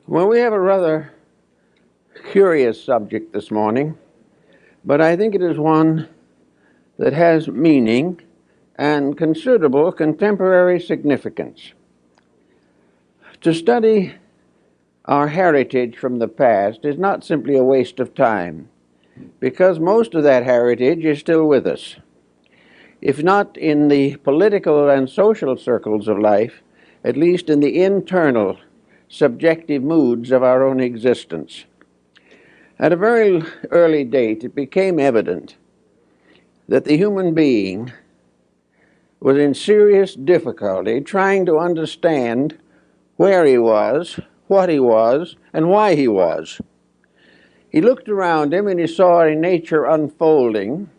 Well, we have a rather curious subject this morning, but I think it is one that has meaning and considerable contemporary significance. To study our heritage from the past is not simply a waste of time, because most of that heritage is still with us. If not in the political and social circles of life, at least in the internal subjective moods of our own existence. At a very early date, it became evident that the human being was in serious difficulty trying to understand where he was, what he was, and why he was. He looked around him and he saw a nature unfolding,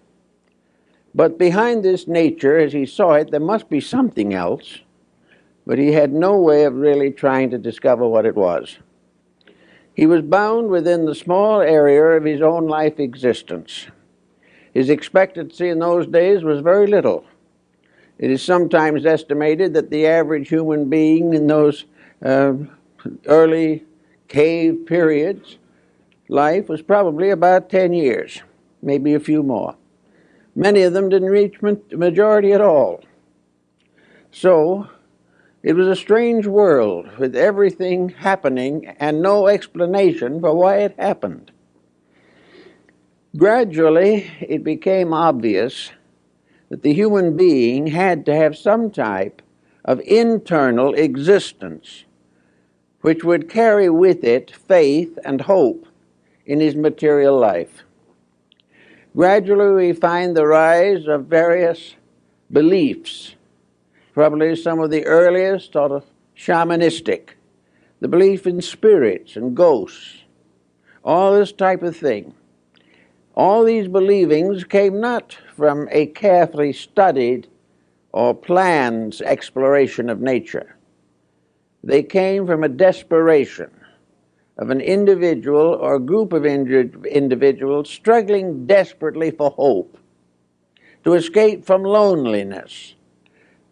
but behind this nature, as he saw it, there must be something else, but he had no way of really trying to discover what it was. He was bound within the small area of his own life existence. His expectancy in those days was very little. It is sometimes estimated that the average human being in those early cave periods, life was probably about 10 years, maybe a few more. Many of them didn't reach majority at all. So it was a strange world with everything happening and no explanation for why it happened. Gradually, it became obvious that the human being had to have some type of internal existence which would carry with it faith and hope in his material life. Gradually, we find the rise of various beliefs, probably some of the earliest sort of shamanistic, the belief in spirits and ghosts, all this type of thing. All these believings came not from a carefully studied or planned exploration of nature. They came from a desperation of an individual or group of individuals struggling desperately for hope, to escape from loneliness,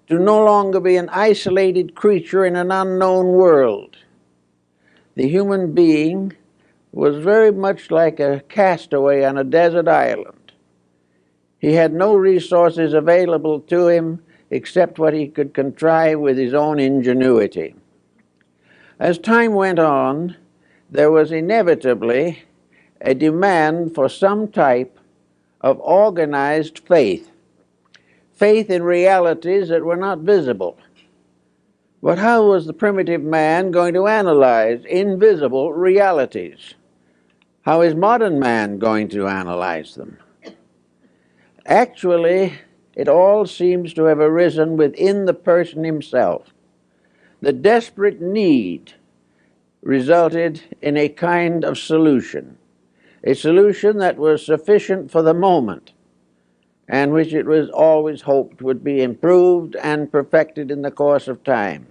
to no longer be an isolated creature in an unknown world. The human being was very much like a castaway on a desert island. He had no resources available to him except what he could contrive with his own ingenuity. As time went on, there was inevitably a demand for some type of organized faith. Faith in realities that were not visible. But how was the primitive man going to analyze invisible realities? How is modern man going to analyze them? Actually, it all seems to have arisen within the person himself. The desperate need resulted in a kind of solution, a solution that was sufficient for the moment, and which it was always hoped would be improved and perfected in the course of time.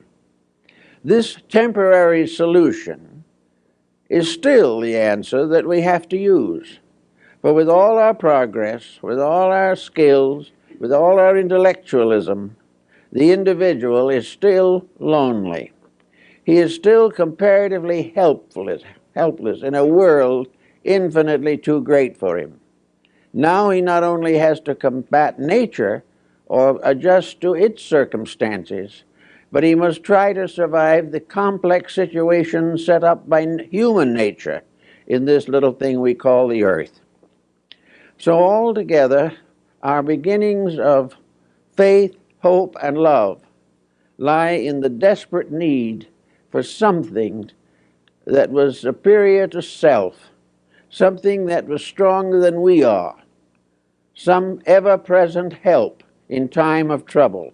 This temporary solution is still the answer that we have to use. For with all our progress, with all our skills, with all our intellectualism, the individual is still lonely. He is still comparatively helpless in a world infinitely too great for him. Now he not only has to combat nature or adjust to its circumstances, but he must try to survive the complex situation set up by human nature in this little thing we call the earth. So altogether, our beginnings of faith, hope, and love lie in the desperate need for something that was superior to self, something that was stronger than we are, some ever-present help in time of trouble.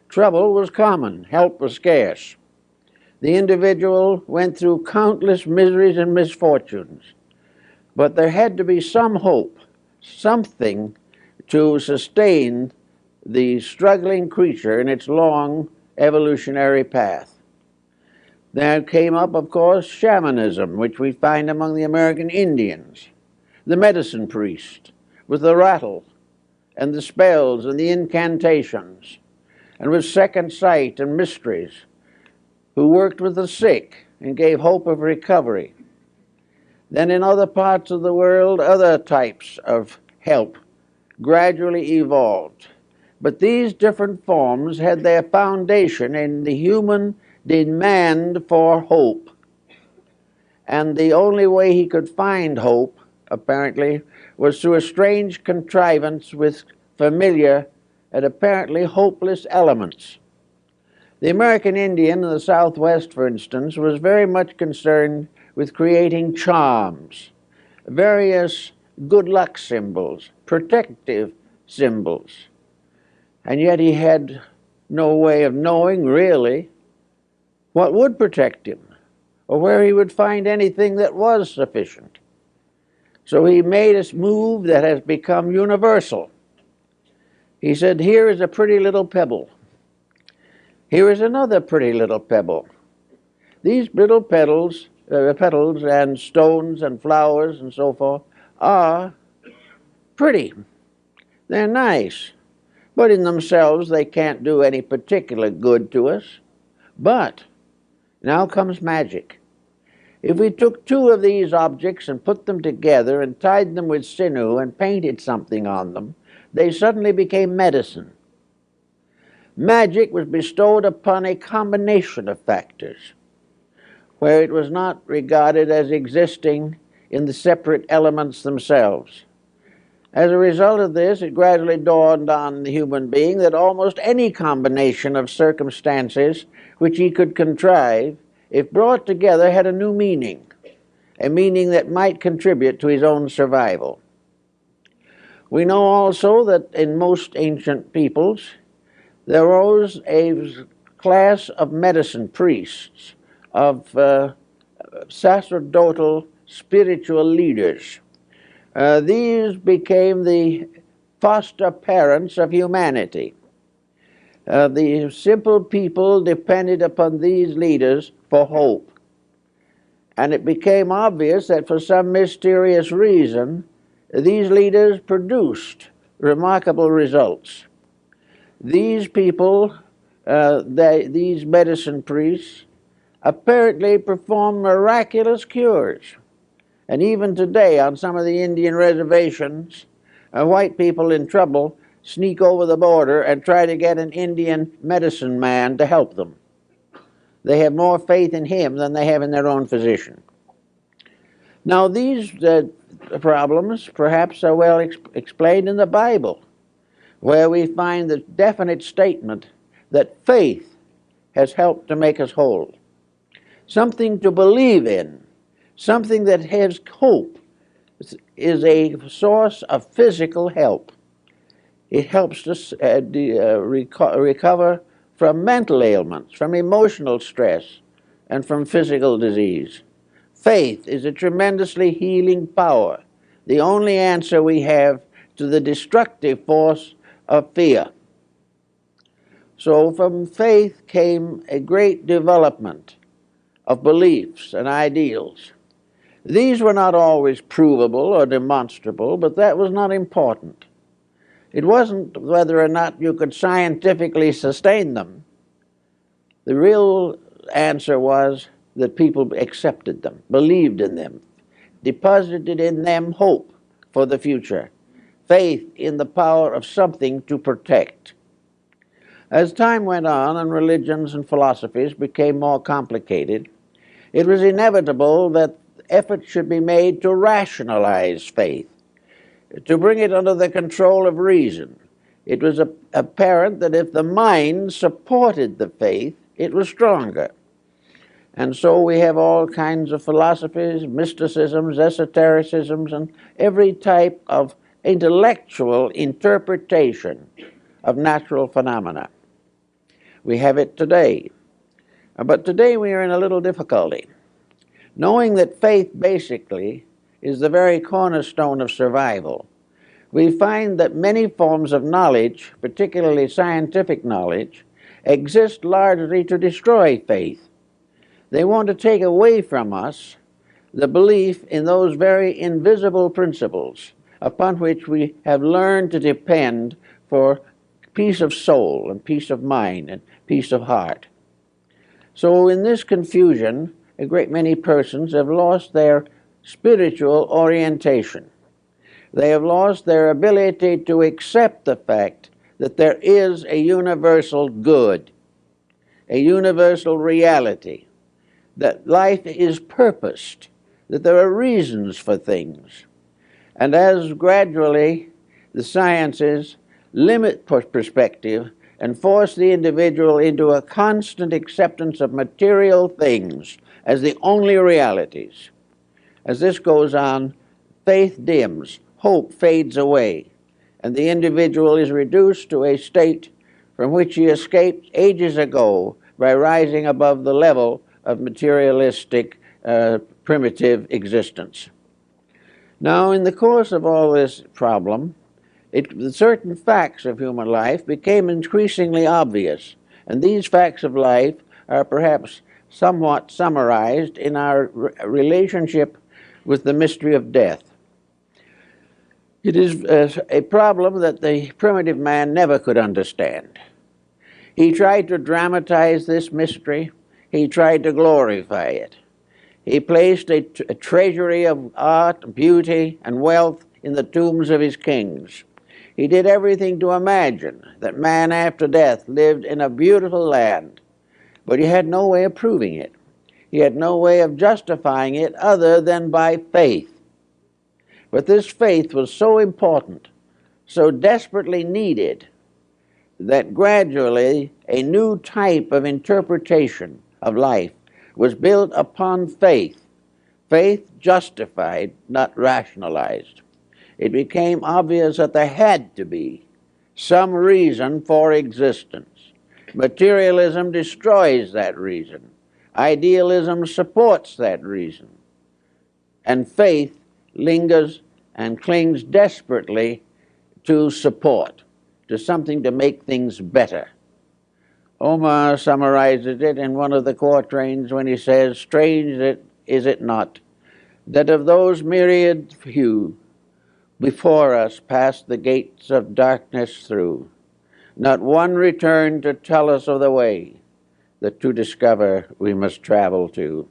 Trouble was common, help was scarce. The individual went through countless miseries and misfortunes, but there had to be some hope, something to sustain the struggling creature in its long evolutionary path. There came up, of course, shamanism, which we find among the American Indians, the medicine priest with the rattle and the spells and the incantations, and with second sight and mysteries, who worked with the sick and gave hope of recovery. Then in other parts of the world, other types of help gradually evolved. But these different forms had their foundation in the human demand for hope. And the only way he could find hope, apparently, was through a strange contrivance with familiar and apparently hopeless elements. The American Indian in the Southwest, for instance, was very much concerned with creating charms, various good luck symbols, protective symbols. And yet he had no way of knowing, really, what would protect him, or where he would find anything that was sufficient. So he made a move that has become universal. He said, here is a pretty little pebble. Here is another pretty little pebble. These little petals and stones and flowers and so forth are pretty. They're nice. But in themselves, they can't do any particular good to us. But now comes magic. If we took two of these objects and put them together and tied them with sinew and painted something on them, they suddenly became medicine. Magic was bestowed upon a combination of factors, where it was not regarded as existing in the separate elements themselves. As a result of this, it gradually dawned on the human being that almost any combination of circumstances which he could contrive, if brought together, had a new meaning, a meaning that might contribute to his own survival. We know also that in most ancient peoples, there arose a class of medicine priests, of sacerdotal spiritual leaders. These became the foster parents of humanity. The simple people depended upon these leaders for hope. And it became obvious that for some mysterious reason, these leaders produced remarkable results. These people, these medicine priests, apparently performed miraculous cures. And even today, on some of the Indian reservations, white people in trouble sneak over the border and try to get an Indian medicine man to help them. They have more faith in him than they have in their own physician. Now, these problems perhaps are well explained in the Bible, where we find the definite statement that faith has helped to make us whole. Something to believe in, something that has hope, is a source of physical help. It helps us recover from mental ailments, from emotional stress, and from physical disease. Faith is a tremendously healing power, the only answer we have to the destructive force of fear. So from faith came a great development of beliefs and ideals. These were not always provable or demonstrable, but that was not important. It wasn't whether or not you could scientifically sustain them. The real answer was that people accepted them, believed in them, deposited in them hope for the future, faith in the power of something to protect. As time went on and religions and philosophies became more complicated, it was inevitable that effort should be made to rationalize faith, to bring it under the control of reason. It was apparent that if the mind supported the faith, it was stronger. And so we have all kinds of philosophies, mysticisms, esotericisms, and every type of intellectual interpretation of natural phenomena. We have it today. But today we are in a little difficulty. Knowing that faith basically is the very cornerstone of survival, we find that many forms of knowledge, particularly scientific knowledge, exist largely to destroy faith. They want to take away from us the belief in those very invisible principles upon which we have learned to depend for peace of soul and peace of mind and peace of heart. So in this confusion, a great many persons have lost their spiritual orientation. They have lost their ability to accept the fact that there is a universal good, a universal reality, that life is purposed, that there are reasons for things. And as gradually the sciences limit perspective and force the individual into a constant acceptance of material things as the only realities, as this goes on, faith dims, hope fades away, and the individual is reduced to a state from which he escaped ages ago by rising above the level of materialistic, primitive existence. Now, in the course of all this problem, certain facts of human life became increasingly obvious, and these facts of life are perhaps somewhat summarized in our relationship with the mystery of death. It is a problem that the primitive man never could understand. He tried to dramatize this mystery. He tried to glorify it. He placed a treasury of art, beauty, and wealth in the tombs of his kings. He did everything to imagine that man after death lived in a beautiful land, but he had no way of proving it. He had no way of justifying it other than by faith. But this faith was so important, so desperately needed, that gradually a new type of interpretation of life was built upon faith, faith justified, not rationalized. It became obvious that there had to be some reason for existence. Materialism destroys that reason. Idealism supports that reason. And faith lingers and clings desperately to support, to something to make things better. Omar summarizes it in one of the quatrains when he says, "Strange is it not, that of those myriad few before us passed the gates of darkness through, not one returned to tell us of the way that to discover we must travel to."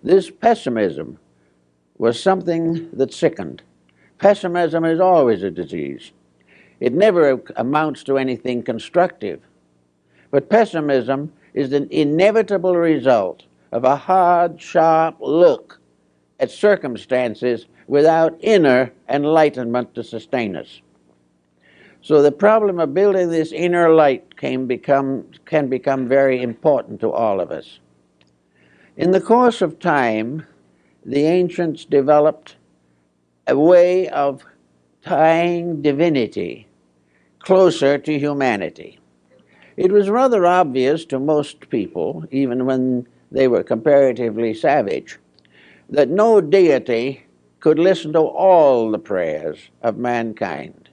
This pessimism was something that sickened. Pessimism is always a disease. It never amounts to anything constructive. But pessimism is an inevitable result of a hard, sharp look at circumstances without inner enlightenment to sustain us. So the problem of building this inner light can become very important to all of us. In the course of time, the ancients developed a way of tying divinity closer to humanity. It was rather obvious to most people, even when they were comparatively savage, that no deity could listen to all the prayers of mankind,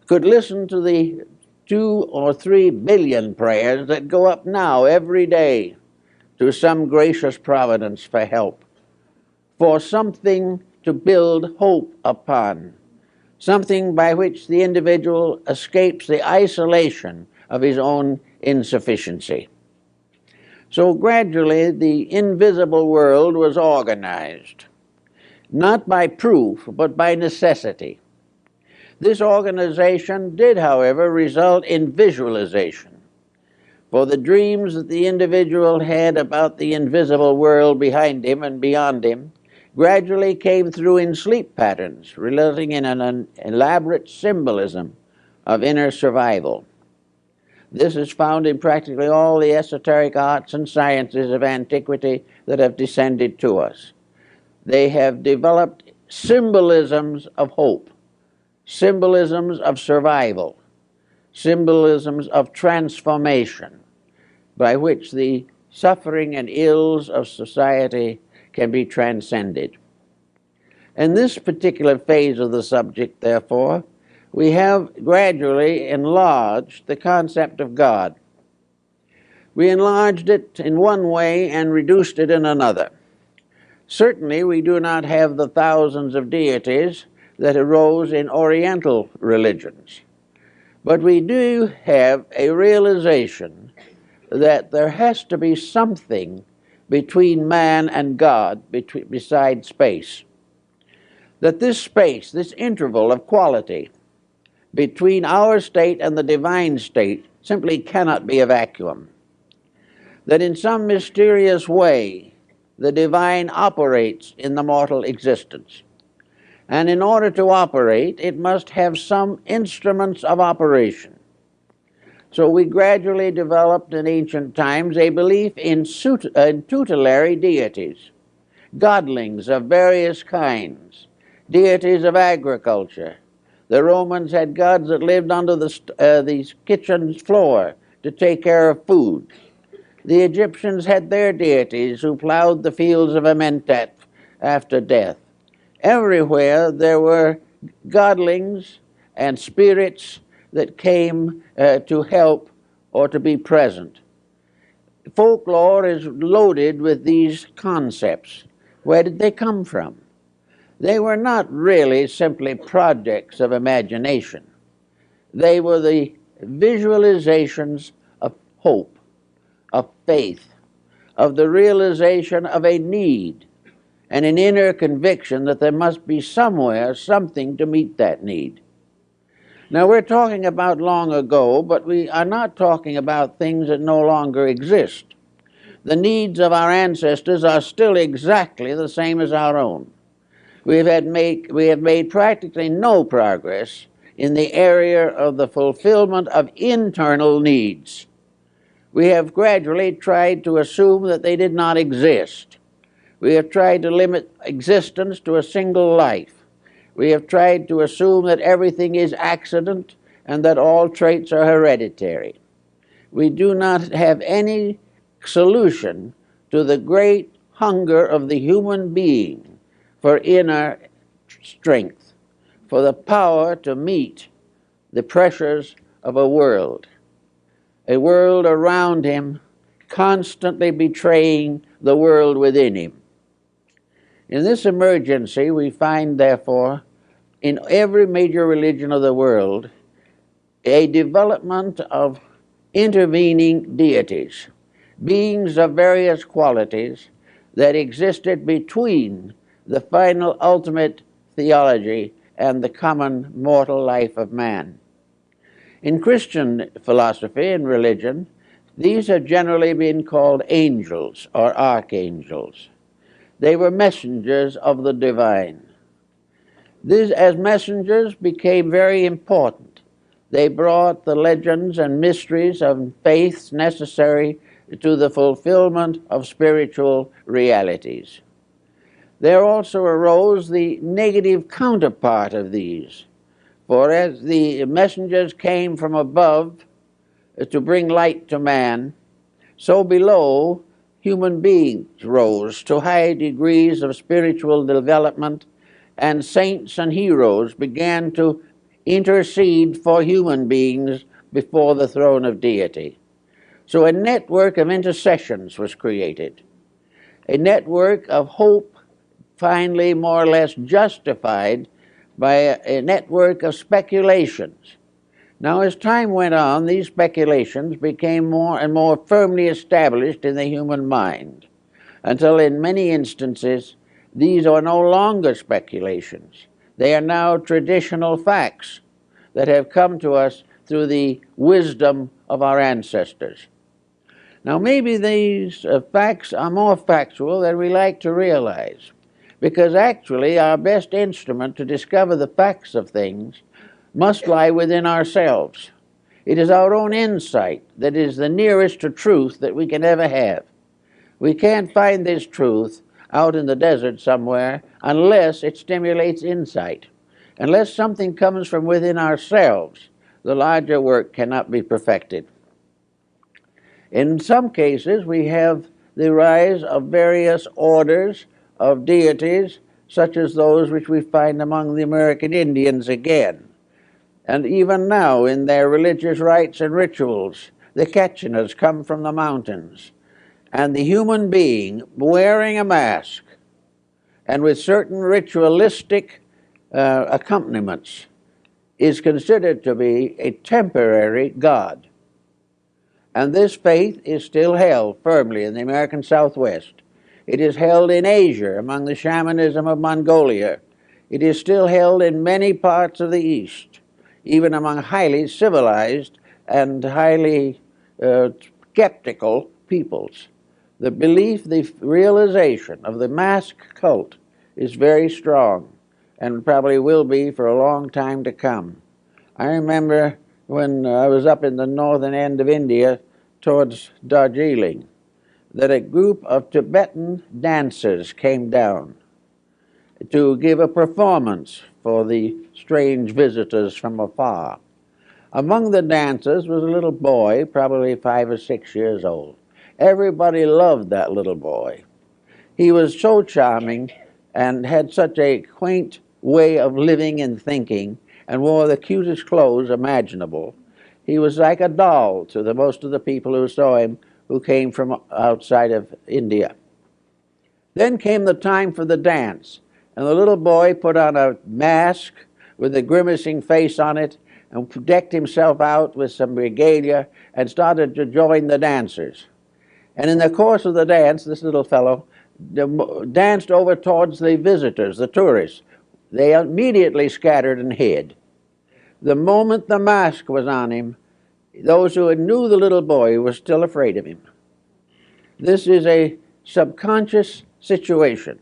could listen to the 2 or 3 billion prayers that go up now every day to some gracious providence for help, for something to build hope upon, something by which the individual escapes the isolation of his own insufficiency. So gradually the invisible world was organized, not by proof, but by necessity. This organization did, however, result in visualization, for the dreams that the individual had about the invisible world behind him and beyond him gradually came through in sleep patterns, resulting in an elaborate symbolism of inner survival. This is found in practically all the esoteric arts and sciences of antiquity that have descended to us. They have developed symbolisms of hope, symbolisms of survival, symbolisms of transformation, by which the suffering and ills of society can be transcended. In this particular phase of the subject, therefore, we have gradually enlarged the concept of God. We enlarged it in one way and reduced it in another. Certainly, we do not have the thousands of deities that arose in Oriental religions, but we do have a realization that there has to be something between man and God, beside space. That this space, this interval of quality between our state and the divine state simply cannot be a vacuum. That in some mysterious way the divine operates in the mortal existence. And in order to operate, it must have some instruments of operation. So we gradually developed in ancient times a belief in tutelary deities, godlings of various kinds, deities of agriculture. The Romans had gods that lived under the kitchen floor to take care of food. The Egyptians had their deities who plowed the fields of Amentet after death. Everywhere there were godlings and spirits that came to help or to be present. Folklore is loaded with these concepts. Where did they come from? They were not really simply projects of imagination. They were the visualizations of hope, of faith, of the realization of a need, and an inner conviction that there must be somewhere something to meet that need. Now we're talking about long ago, but we are not talking about things that no longer exist. The needs of our ancestors are still exactly the same as our own. We have made practically no progress in the area of the fulfillment of internal needs. We have gradually tried to assume that they did not exist. We have tried to limit existence to a single life. We have tried to assume that everything is accident and that all traits are hereditary. We do not have any solution to the great hunger of the human being for inner strength, for the power to meet the pressures of a world around him constantly betraying the world within him. In this emergency, we find, therefore, in every major religion of the world, a development of intervening deities, beings of various qualities that existed between the final ultimate theology and the common mortal life of man. In Christian philosophy and religion, these have generally been called angels or archangels. They were messengers of the divine. These, as messengers, became very important. They brought the legends and mysteries of faiths necessary to the fulfillment of spiritual realities. There also arose the negative counterpart of these. For as the messengers came from above to bring light to man, so below human beings rose to high degrees of spiritual development, and saints and heroes began to intercede for human beings before the throne of deity. So a network of intercessions was created, a network of hope finally more or less justified by a network of speculations. Now, as time went on, these speculations became more and more firmly established in the human mind, until in many instances these are no longer speculations. They are now traditional facts that have come to us through the wisdom of our ancestors. Now, maybe these facts are more factual than we like to realize, because actually our best instrument to discover the facts of things must lie within ourselves. It is our own insight that is the nearest to truth that we can ever have. We can't find this truth out in the desert somewhere unless it stimulates insight. Unless something comes from within ourselves, the larger work cannot be perfected. In some cases, we have the rise of various orders of deities, such as those which we find among the American Indians again. And even now, in their religious rites and rituals, the Ketchinas come from the mountains. And the human being wearing a mask and with certain ritualistic accompaniments is considered to be a temporary god. And this faith is still held firmly in the American Southwest. It is held in Asia among the shamanism of Mongolia. It is still held in many parts of the East, even among highly civilized and highly skeptical peoples. The belief, the realization of the mask cult is very strong and probably will be for a long time to come. I remember when I was up in the northern end of India towards Darjeeling, that a group of Tibetan dancers came down to give a performance for the strange visitors from afar. Among the dancers was a little boy, probably 5 or 6 years old. Everybody loved that little boy. He was so charming and had such a quaint way of living and thinking, and wore the cutest clothes imaginable. He was like a doll to most of the people who saw him, who came from outside of India. Then came the time for the dance, and the little boy put on a mask with a grimacing face on it and decked himself out with some regalia and started to join the dancers. And in the course of the dance, this little fellow danced over towards the visitors, the tourists. They immediately scattered and hid. The moment the mask was on him, those who knew the little boy were still afraid of him. This is a subconscious situation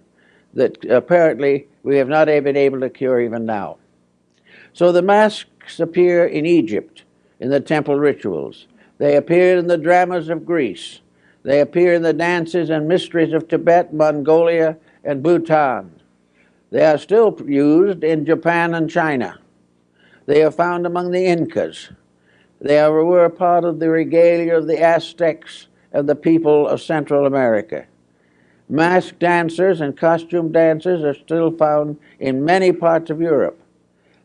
that apparently we have not been able to cure even now. So the masks appear in Egypt, in the temple rituals. They appear in the dramas of Greece. They appear in the dances and mysteries of Tibet, Mongolia, and Bhutan. They are still used in Japan and China. They are found among the Incas. They were a part of the regalia of the Aztecs and the people of Central America. Masked dancers and costume dancers are still found in many parts of Europe.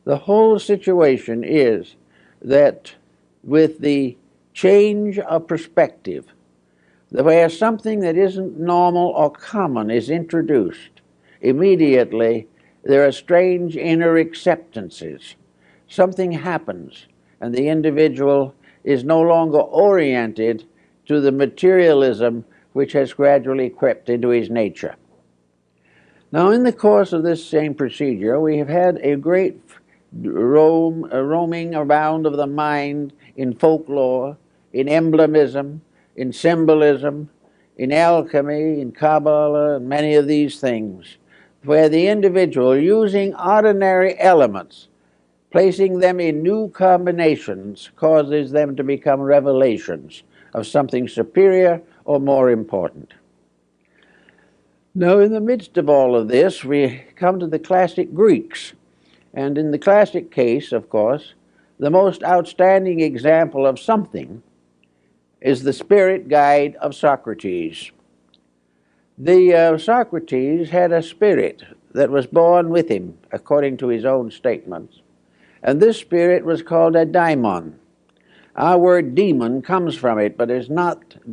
The whole situation is that with the change of perspective, where something that isn't normal or common is introduced, immediately there are strange inner acceptances. Something happens, and the individual is no longer oriented to the materialism which has gradually crept into his nature. Now, in the course of this same procedure, we have had a great roaming around of the mind in folklore, in emblemism, in symbolism, in alchemy, in Kabbalah, and many of these things, where the individual, using ordinary elements, placing them in new combinations, causes them to become revelations of something superior or more important. Now, in the midst of all of this, we come to the classic Greeks. And in the classic case, of course, the most outstanding example of something is the spirit guide of Socrates. Socrates had a spirit that was born with him, according to his own statements. And this spirit was called a daimon. Our word demon comes from it, but it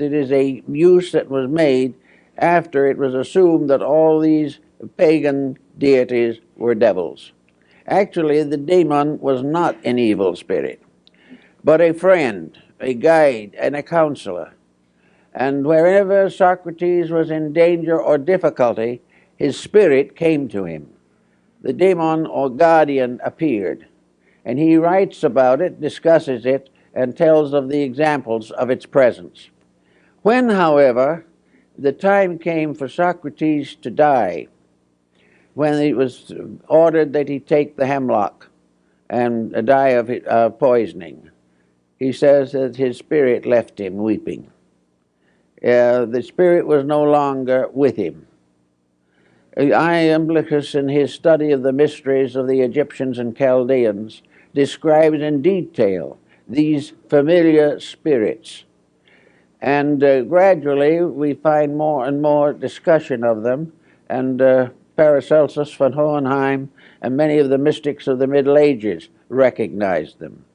is a use that was made after it was assumed that all these pagan deities were devils. Actually, the daemon was not an evil spirit, but a friend, a guide, and a counselor. And wherever Socrates was in danger or difficulty, his spirit came to him. The daemon or guardian appeared, and he writes about it, discusses it, and tells of the examples of its presence. When, however, the time came for Socrates to die, when it was ordered that he take the hemlock and die of poisoning, he says that his spirit left him weeping. The spirit was no longer with him. Iamblichus, in his study of the mysteries of the Egyptians and Chaldeans, describes in detail these familiar spirits. And gradually we find more and more discussion of them, and Paracelsus, von Hohenheim, and many of the mystics of the Middle Ages recognized them.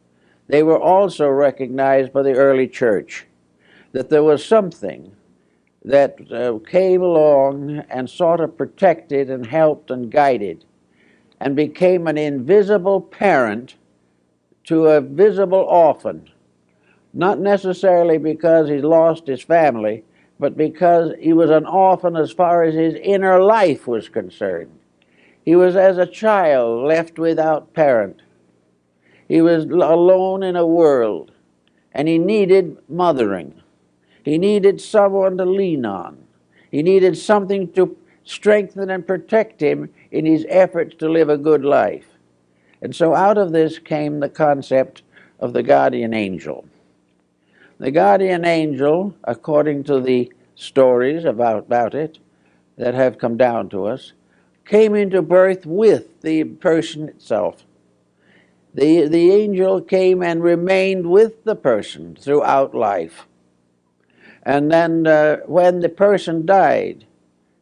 They were also recognized by the early church, that there was something that came along and sort of protected and helped and guided and became an invisible parent to a visible orphan. not necessarily because he lost his family, but because he was an orphan as far as his inner life was concerned. He was as a child left without parent. He was alone in a world, and he needed mothering. He needed someone to lean on. He needed something to strengthen and protect him in his efforts to live a good life. And so out of this came the concept of the guardian angel. The guardian angel, according to the stories about it that have come down to us, came into birth with the person itself. The angel came and remained with the person throughout life. And then when the person died,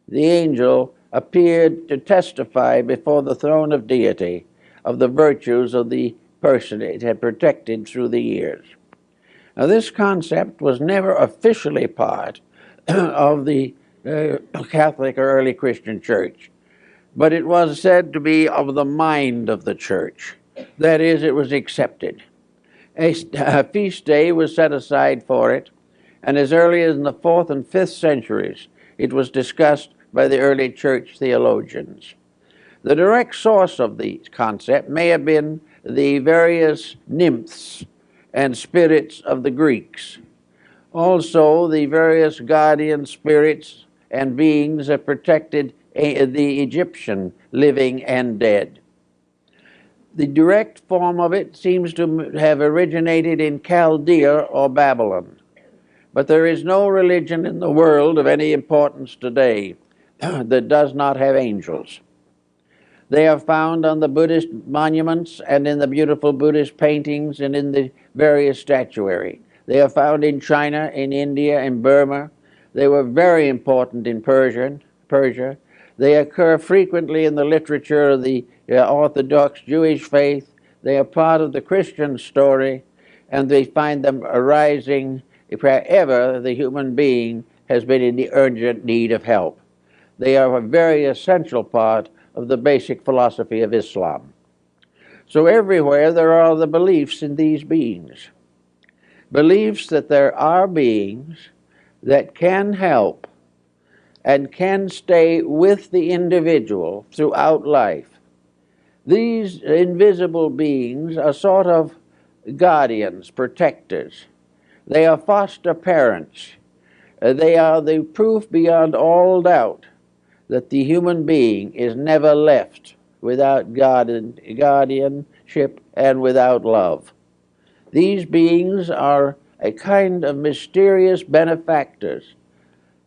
the angel appeared to testify before the throne of deity of the virtues of the person it had protected through the years. Now, this concept was never officially part of the Catholic or early Christian church, but it was said to be of the mind of the church. That is, it was accepted. A feast day was set aside for it, and as early as in the 4th and 5th centuries, it was discussed by the early church theologians. The direct source of the concept may have been the various nymphs and spirits of the Greeks. Also, the various guardian spirits and beings that protected the Egyptian living and dead. The direct form of it seems to have originated in Chaldea or Babylon. But there is no religion in the world of any importance today that does not have angels. They are found on the Buddhist monuments and in the beautiful Buddhist paintings and in the various statuary. They are found in China, in India, in Burma. They were very important in Persia. They occur frequently in the literature of the Orthodox Jewish faith. They are part of the Christian story, and they find them arising wherever the human being has been in the urgent need of help. They are a very essential part of the basic philosophy of Islam. So everywhere there are the beliefs in these beings. Beliefs that there are beings that can help and can stay with the individual throughout life. These invisible beings are sort of guardians, protectors. They are foster parents. They are the proof beyond all doubt that the human being is never left without guardianship and without love. These beings are a kind of mysterious benefactors.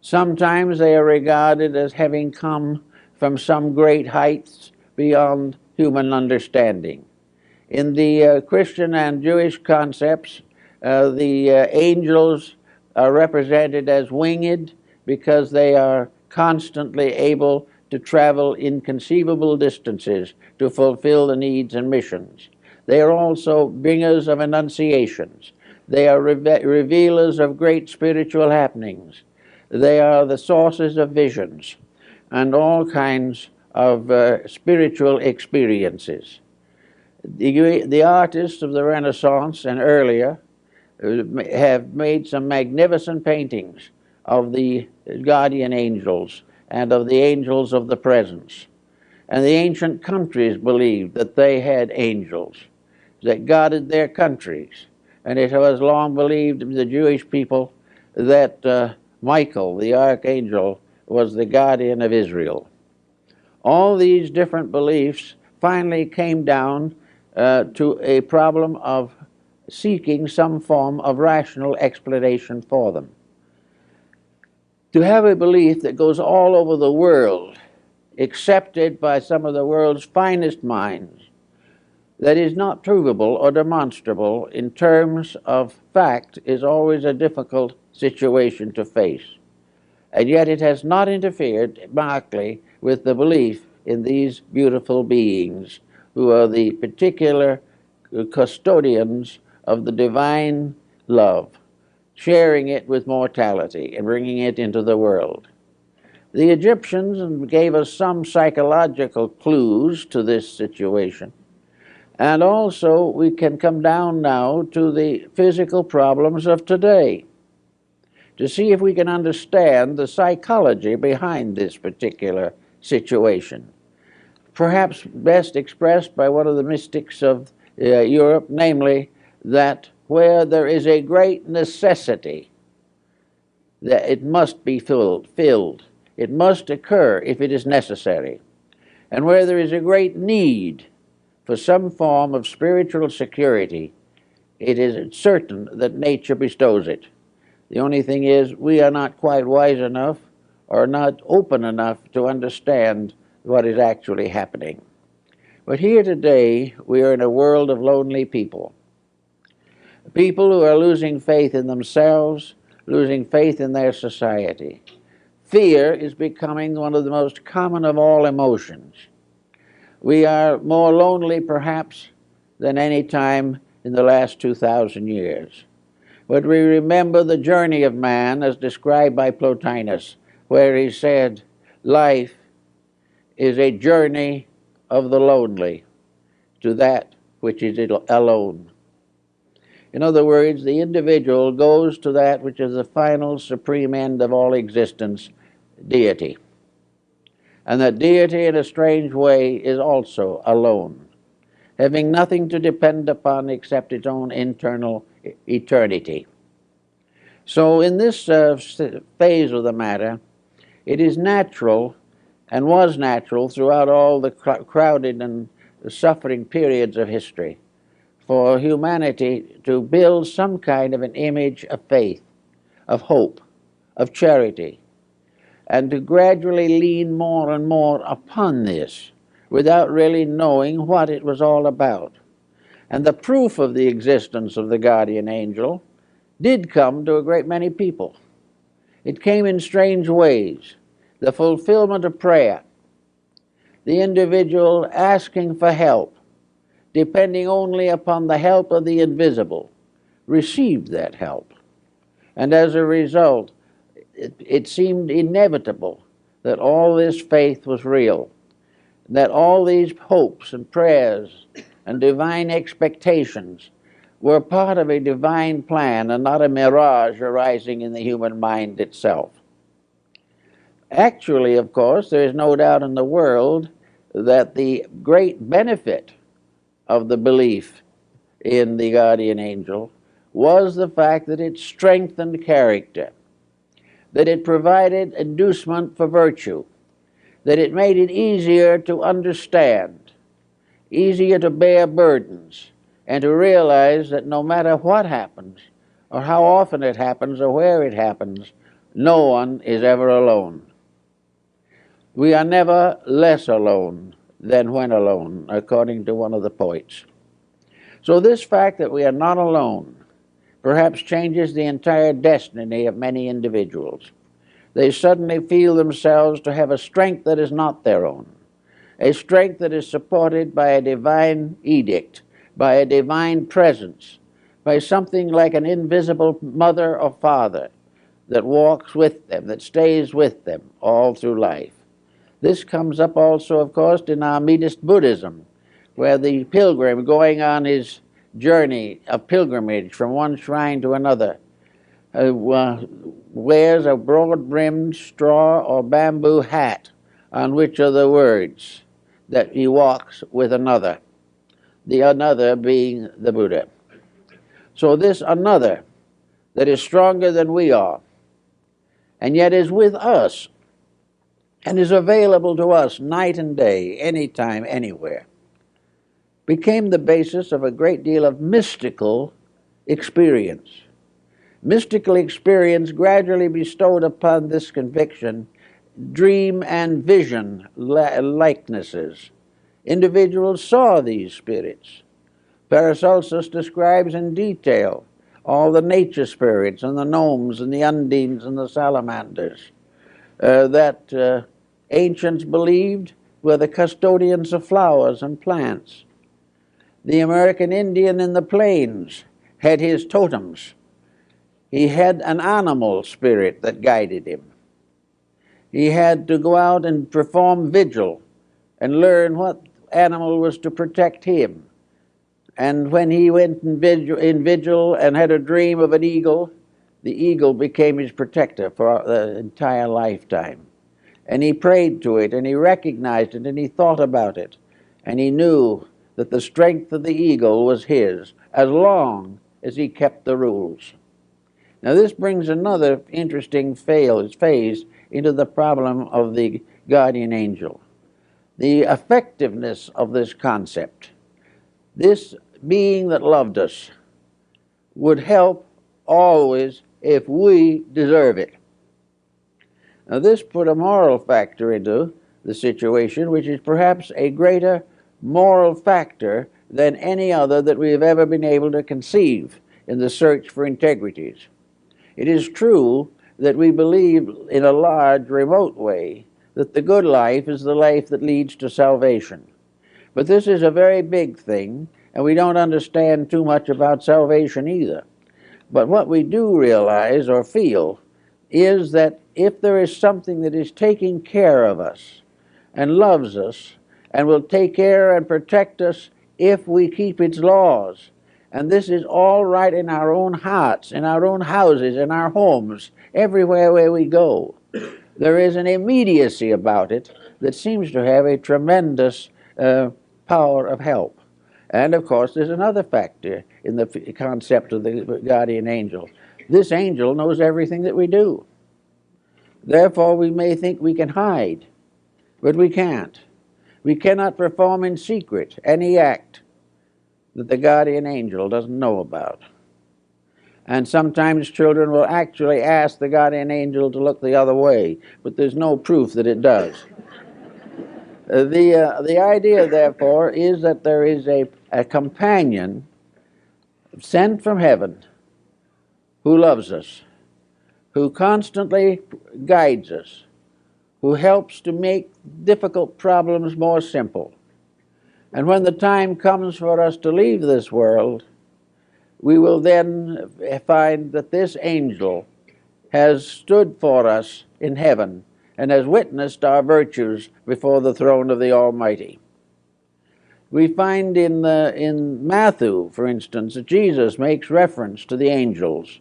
Sometimes they are regarded as having come from some great heights beyond human understanding. In the Christian and Jewish concepts, the angels are represented as winged because they are constantly able to travel inconceivable distances to fulfill the needs and missions. They are also bringers of annunciations. They are revealers of great spiritual happenings. They are the sources of visions and all kinds of spiritual experiences. The artists of the Renaissance and earlier have made some magnificent paintings of the guardian angels and of the angels of the presence. And the ancient countries believed that they had angels that guarded their countries. And it was long believed in the Jewish people that Michael, the archangel, was the guardian of Israel. All these different beliefs finally came down to a problem of seeking some form of rational explanation for them. To have a belief that goes all over the world, accepted by some of the world's finest minds, that is not provable or demonstrable in terms of fact is always a difficult situation to face. And yet it has not interfered markedly with the belief in these beautiful beings who are the particular custodians of the divine love, sharing it with mortality and bringing it into the world. The Egyptians gave us some psychological clues to this situation, And also we can come down now to the physical problems of today to see if we can understand the psychology behind this particular situation. Perhaps best expressed by one of the mystics of Europe, namely that where there is a great necessity, that it must be filled. It must occur if it is necessary. And where there is a great need for some form of spiritual security, it is certain that nature bestows it. The only thing is we are not quite wise enough or not open enough to understand what is actually happening. But here today we are in a world of lonely people. People who are losing faith in themselves, losing faith in their society. Fear is becoming one of the most common of all emotions. We are more lonely perhaps than any time in the last 2,000 years. But we remember the journey of man as described by Plotinus, where he said, life is a journey of the lonely to that which is alone. In other words, the individual goes to that which is the final supreme end of all existence, deity. And that deity in a strange way is also alone, having nothing to depend upon except its own internal eternity. So in this phase of the matter, it is natural and was natural throughout all the crowded and suffering periods of history for humanity to build some kind of an image of faith, of hope, of charity, and to gradually lean more and more upon this without really knowing what it was all about. And the proof of the existence of the guardian angel did come to a great many people. It came in strange ways. The fulfillment of prayer, the individual asking for help, depending only upon the help of the invisible, received that help. And as a result, it seemed inevitable that all this faith was real, that all these hopes and prayers and divine expectations were part of a divine plan and not a mirage arising in the human mind itself. Actually, of course, there is no doubt in the world that the great benefit of the belief in the guardian angel was the fact that it strengthened character, that it provided inducement for virtue, that it made it easier to understand, easier to bear burdens, and to realize that no matter what happens, or how often it happens, or where it happens, no one is ever alone. We are never less alone than when alone, according to one of the poets. So this fact that we are not alone perhaps changes the entire destiny of many individuals. They suddenly feel themselves to have a strength that is not their own, a strength that is supported by a divine edict, by a divine presence, by something like an invisible mother or father that walks with them, that stays with them all through life. This comes up also, of course, in our Medist Buddhism, where the pilgrim going on his journey of pilgrimage from one shrine to another wears a broad-brimmed straw or bamboo hat on which are the words that he walks with another, the another being the Buddha. So this another that is stronger than we are, and yet is with us, and is available to us night and day, anytime, anywhere, became the basis of a great deal of mystical experience. Mystical experience gradually bestowed upon this conviction dream and vision likenesses. Individuals saw these spirits. Paracelsus describes in detail all the nature spirits and the gnomes and the undines and the salamanders that ancients believed were the custodians of flowers and plants. The American Indian in the plains had his totems. He had an animal spirit that guided him. He had to go out and perform vigil and learn what animal was to protect him. And when he went in vigil and had a dream of an eagle, the eagle became his protector for the entire lifetime. And he prayed to it, and he recognized it, and he thought about it. And he knew that the strength of the eagle was his, as long as he kept the rules. Now this brings another interesting phase into the problem of the guardian angel. The effectiveness of this concept. This being that loved us would help always if we deserve it. Now this put a moral factor into the situation, which is perhaps a greater moral factor than any other that we have ever been able to conceive in the search for integrities. It is true that we believe in a large, remote way that the good life is the life that leads to salvation. But this is a very big thing, and we don't understand too much about salvation either. But what we do realize or feel is that if there is something that is taking care of us and loves us and will take care and protect us if we keep its laws, and this is all right in our own hearts, in our own houses, in our homes, everywhere where we go, there is an immediacy about it that seems to have a tremendous power of help. And of course, there's another factor in the concept of the guardian angel. This angel knows everything that we do. Therefore, we may think we can hide, but we can't. We cannot perform in secret any act that the guardian angel doesn't know about. And sometimes children will actually ask the guardian angel to look the other way, but there's no proof that it does. The idea, therefore, is that there is a companion sent from heaven who loves us, who constantly guides us, who helps to make difficult problems more simple. And when the time comes for us to leave this world, we will then find that this angel has stood for us in heaven and has witnessed our virtues before the throne of the Almighty. We find in Matthew, for instance, that Jesus makes reference to the angels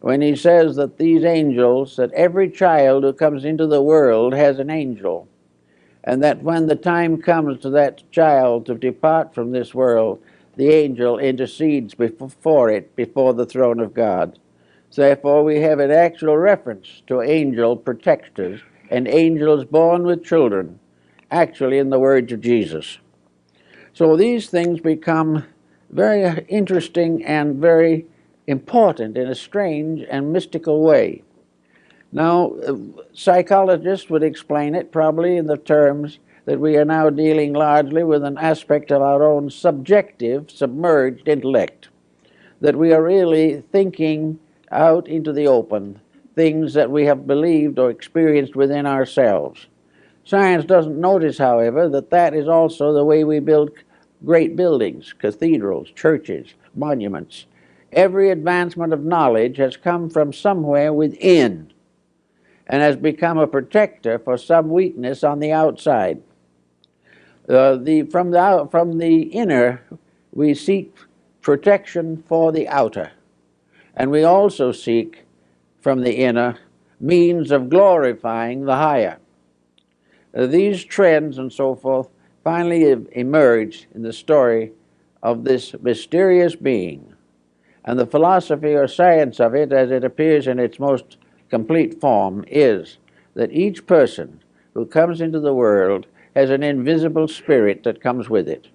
when he says that these angels, that every child who comes into the world has an angel, and that when the time comes to that child to depart from this world, the angel intercedes before the throne of God. So therefore, we have an actual reference to angel protectors and angels born with children, actually in the words of Jesus. So these things become very interesting and very important in a strange and mystical way. Now, psychologists would explain it probably in the terms that we are now dealing largely with an aspect of our own subjective, submerged intellect, that we are really thinking out into the open things that we have believed or experienced within ourselves. Science doesn't notice, however, that that is also the way we build great buildings, cathedrals, churches, monuments. Every advancement of knowledge has come from somewhere within and has become a protector for some weakness on the outside. From the inner, we seek protection for the outer, and we also seek from the inner means of glorifying the higher. These trends and so forth finally emerged in the story of this mysterious being, and the philosophy or science of it, as it appears in its most complete form, is that each person who comes into the world has an invisible spirit that comes with it.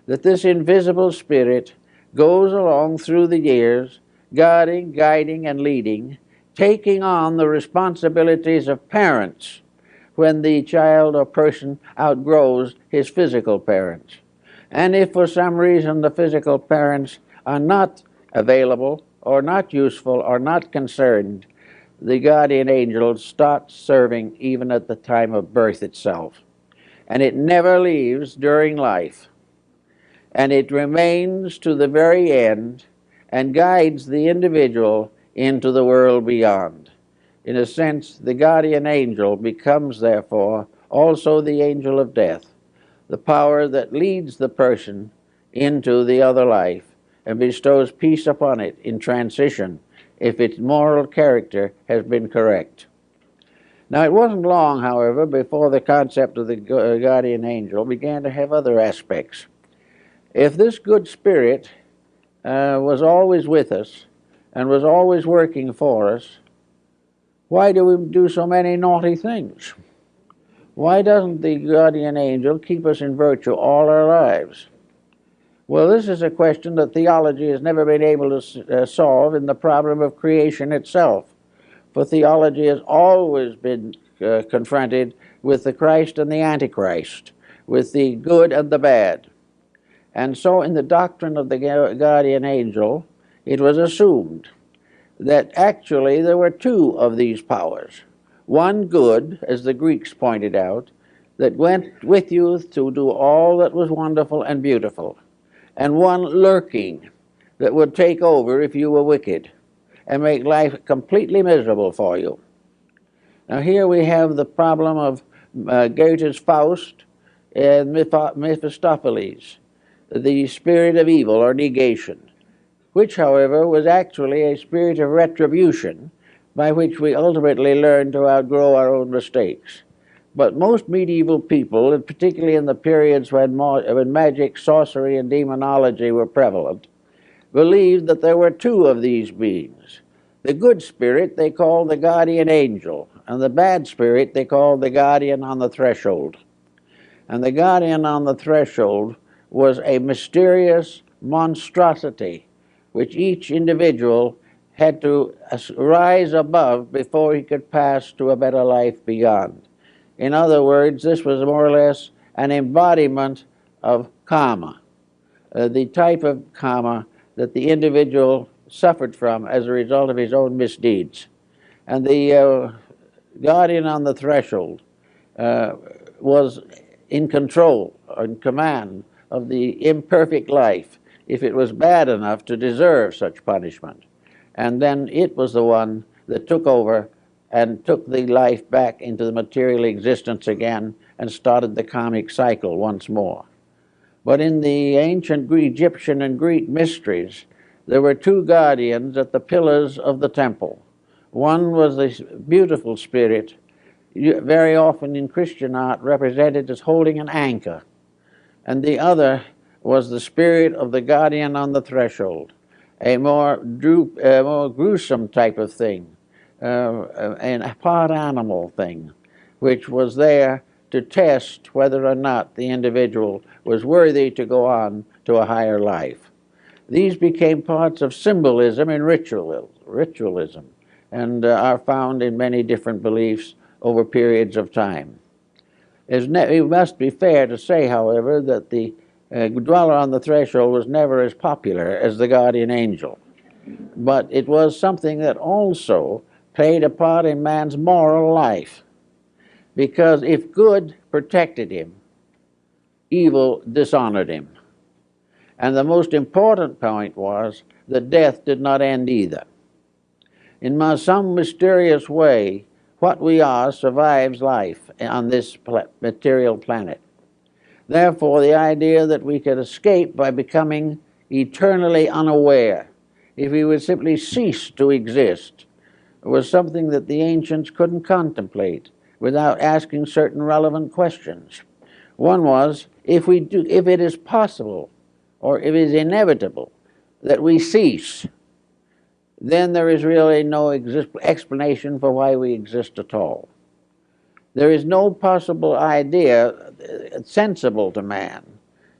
That this invisible spirit goes along through the years, guarding, guiding, and leading, taking on the responsibilities of parents when the child or person outgrows his physical parents. And if for some reason the physical parents are not available or not useful or not concerned, the guardian angel starts serving even at the time of birth itself. And it never leaves during life. And it remains to the very end and guides the individual into the world beyond. In a sense, the guardian angel becomes, therefore, also the angel of death, the power that leads the person into the other life and bestows peace upon it in transition if its moral character has been correct. Now, it wasn't long, however, before the concept of the guardian angel began to have other aspects. If this good spirit was always with us and was always working for us, why do we do so many naughty things? Why doesn't the guardian angel keep us in virtue all our lives? Well, this is a question that theology has never been able to solve in the problem of creation itself. For theology has always been confronted with the Christ and the Antichrist, with the good and the bad. And so in the doctrine of the guardian angel, it was assumed that actually there were two of these powers. One good, as the Greeks pointed out, that went with you to do all that was wonderful and beautiful, and one lurking that would take over if you were wicked and make life completely miserable for you. Now here we have the problem of Goethe's Faust and Mephistopheles, the spirit of evil or negation, which, however, was actually a spirit of retribution by which we ultimately learn to outgrow our own mistakes. But most medieval people, and particularly in the periods when magic, sorcery, and demonology were prevalent, believed that there were two of these beings. The good spirit they called the guardian angel, and the bad spirit they called the guardian on the threshold. And the guardian on the threshold was a mysterious monstrosity which each individual had to rise above before he could pass to a better life beyond. In other words, this was more or less an embodiment of karma, the type of karma that the individual suffered from as a result of his own misdeeds. And the guardian on the threshold was in control or in command of the imperfect life if it was bad enough to deserve such punishment. And then it was the one that took over and took the life back into the material existence again and started the karmic cycle once more. But in the ancient Egyptian and Greek mysteries, there were two guardians at the pillars of the temple. One was this beautiful spirit, very often in Christian art represented as holding an anchor, and the other was the spirit of the guardian on the threshold, a more gruesome type of thing, a part animal thing, which was there to test whether or not the individual was worthy to go on to a higher life. These became parts of symbolism and ritualism, and are found in many different beliefs over periods of time. It must be fair to say, however, that the dweller on the threshold was never as popular as the guardian angel, but it was something that also played a part in man's moral life, because if good protected him, evil dishonored him. And the most important point was that death did not end either. In some mysterious way, what we are survives life on this material planet. Therefore, the idea that we could escape by becoming eternally unaware, if we would simply cease to exist, was something that the ancients couldn't contemplate without asking certain relevant questions. One was, if it is possible, or if it is inevitable, that we cease, then there is really no explanation for why we exist at all. There is no possible idea sensible to man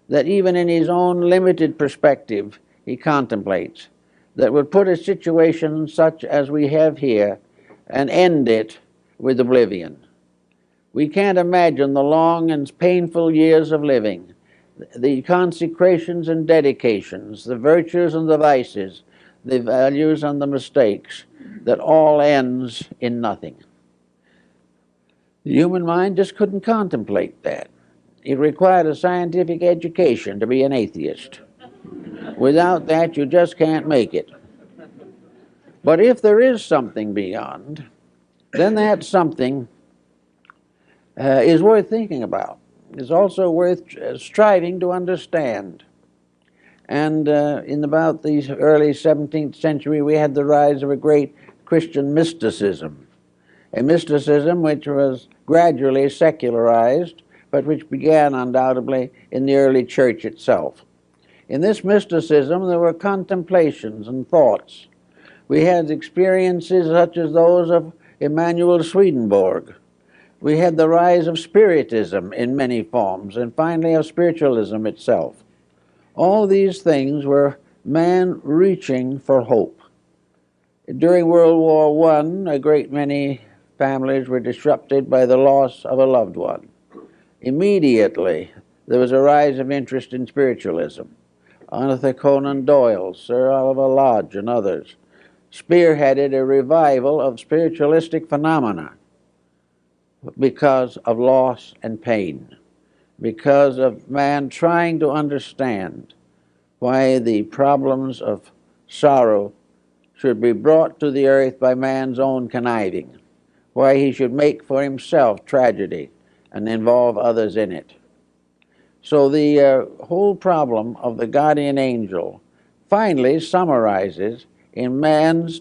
that even in his own limited perspective he contemplates that would put a situation such as we have here and end it with oblivion. We can't imagine the long and painful years of living, the consecrations and dedications, the virtues and the vices, the values and the mistakes, that all ends in nothing. The human mind just couldn't contemplate that. It required a scientific education to be an atheist. Without that, you just can't make it. But if there is something beyond, then that something is worth thinking about. It's also worth striving to understand. And in about the early 17th century, we had the rise of a great Christian mysticism, a mysticism which was gradually secularized, but which began undoubtedly in the early church itself. In this mysticism, there were contemplations and thoughts. We had experiences such as those of Emanuel Swedenborg. We had the rise of Spiritism in many forms, and finally of spiritualism itself. All these things were man reaching for hope. During World War I, a great many families were disrupted by the loss of a loved one. Immediately, there was a rise of interest in spiritualism. Arthur Conan Doyle, Sir Oliver Lodge, and others spearheaded a revival of spiritualistic phenomena because of loss and pain, because of man trying to understand why the problems of sorrow should be brought to the earth by man's own conniving, why he should make for himself tragedy and involve others in it. So the whole problem of the guardian angel finally summarizes in man's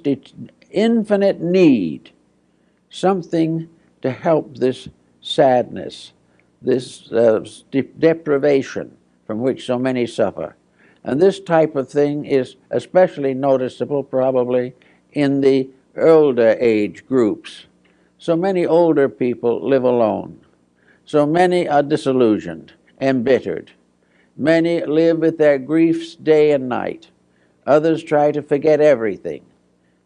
infinite need something to help this sadness, this deprivation from which so many suffer. And this type of thing is especially noticeable probably in the older age groups. So many older people live alone. So many are disillusioned, embittered. Many live with their griefs day and night. Others try to forget everything,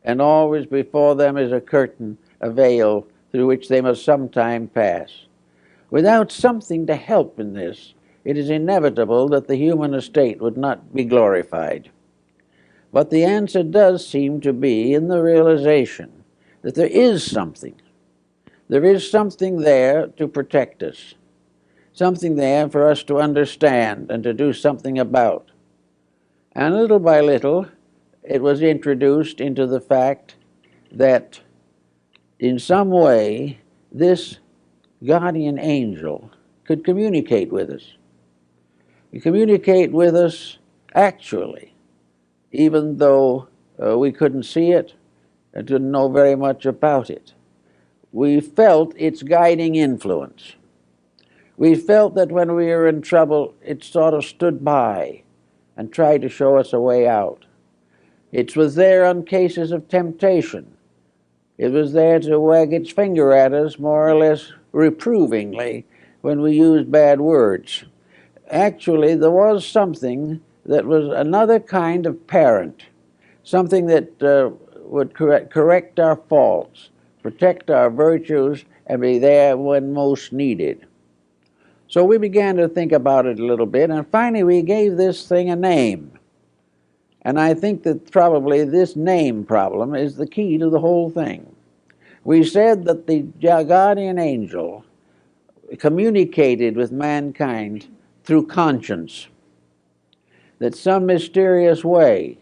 and always before them is a curtain, a veil, through which they must sometime pass. Without something to help in this, it is inevitable that the human estate would not be glorified. But the answer does seem to be in the realization that there is something. There is something there to protect us, something there for us to understand and to do something about. And little by little, it was introduced into the fact that in some way this guardian angel could communicate with us. He communicate with us actually, even though we couldn't see it and didn't know very much about it. We felt its guiding influence. We felt that when we were in trouble, it sort of stood by and tried to show us a way out. It was there on cases of temptation. It was there to wag its finger at us more or less reprovingly when we used bad words. Actually, there was something that was another kind of parent, something that would correct our faults, protect our virtues, and be there when most needed. So we began to think about it a little bit, and finally we gave this thing a name. And I think that probably this name problem is the key to the whole thing. We said that the guardian angel communicated with mankind through conscience, that some mysterious way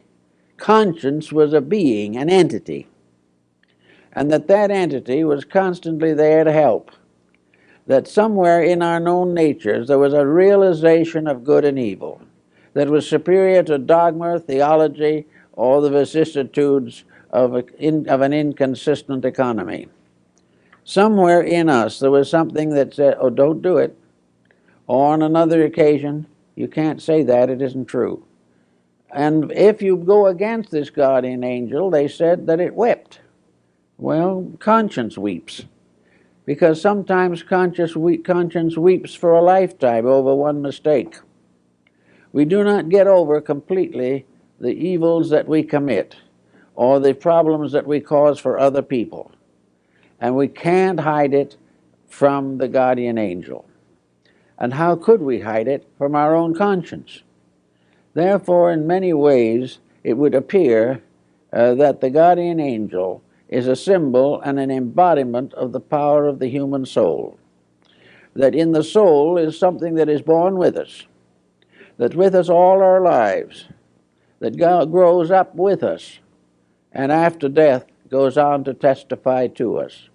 conscience was a being, an entity, and that entity was constantly there to help, that somewhere in our known natures there was a realization of good and evil that was superior to dogma, theology, or the vicissitudes of an inconsistent economy. Somewhere in us there was something that said, oh, don't do it. Or on another occasion, you can't say that, it isn't true. And if you go against this guardian angel, they said that it wept. Well, conscience weeps, because sometimes conscience weeps for a lifetime over one mistake. We do not get over completely the evils that we commit or the problems that we cause for other people. And we can't hide it from the guardian angel. And how could we hide it from our own conscience? Therefore, in many ways, it would appear that the guardian angel is a symbol and an embodiment of the power of the human soul. That in the soul is something that is born with us, that with us all our lives, that God grows up with us, and after death goes on to testify to us.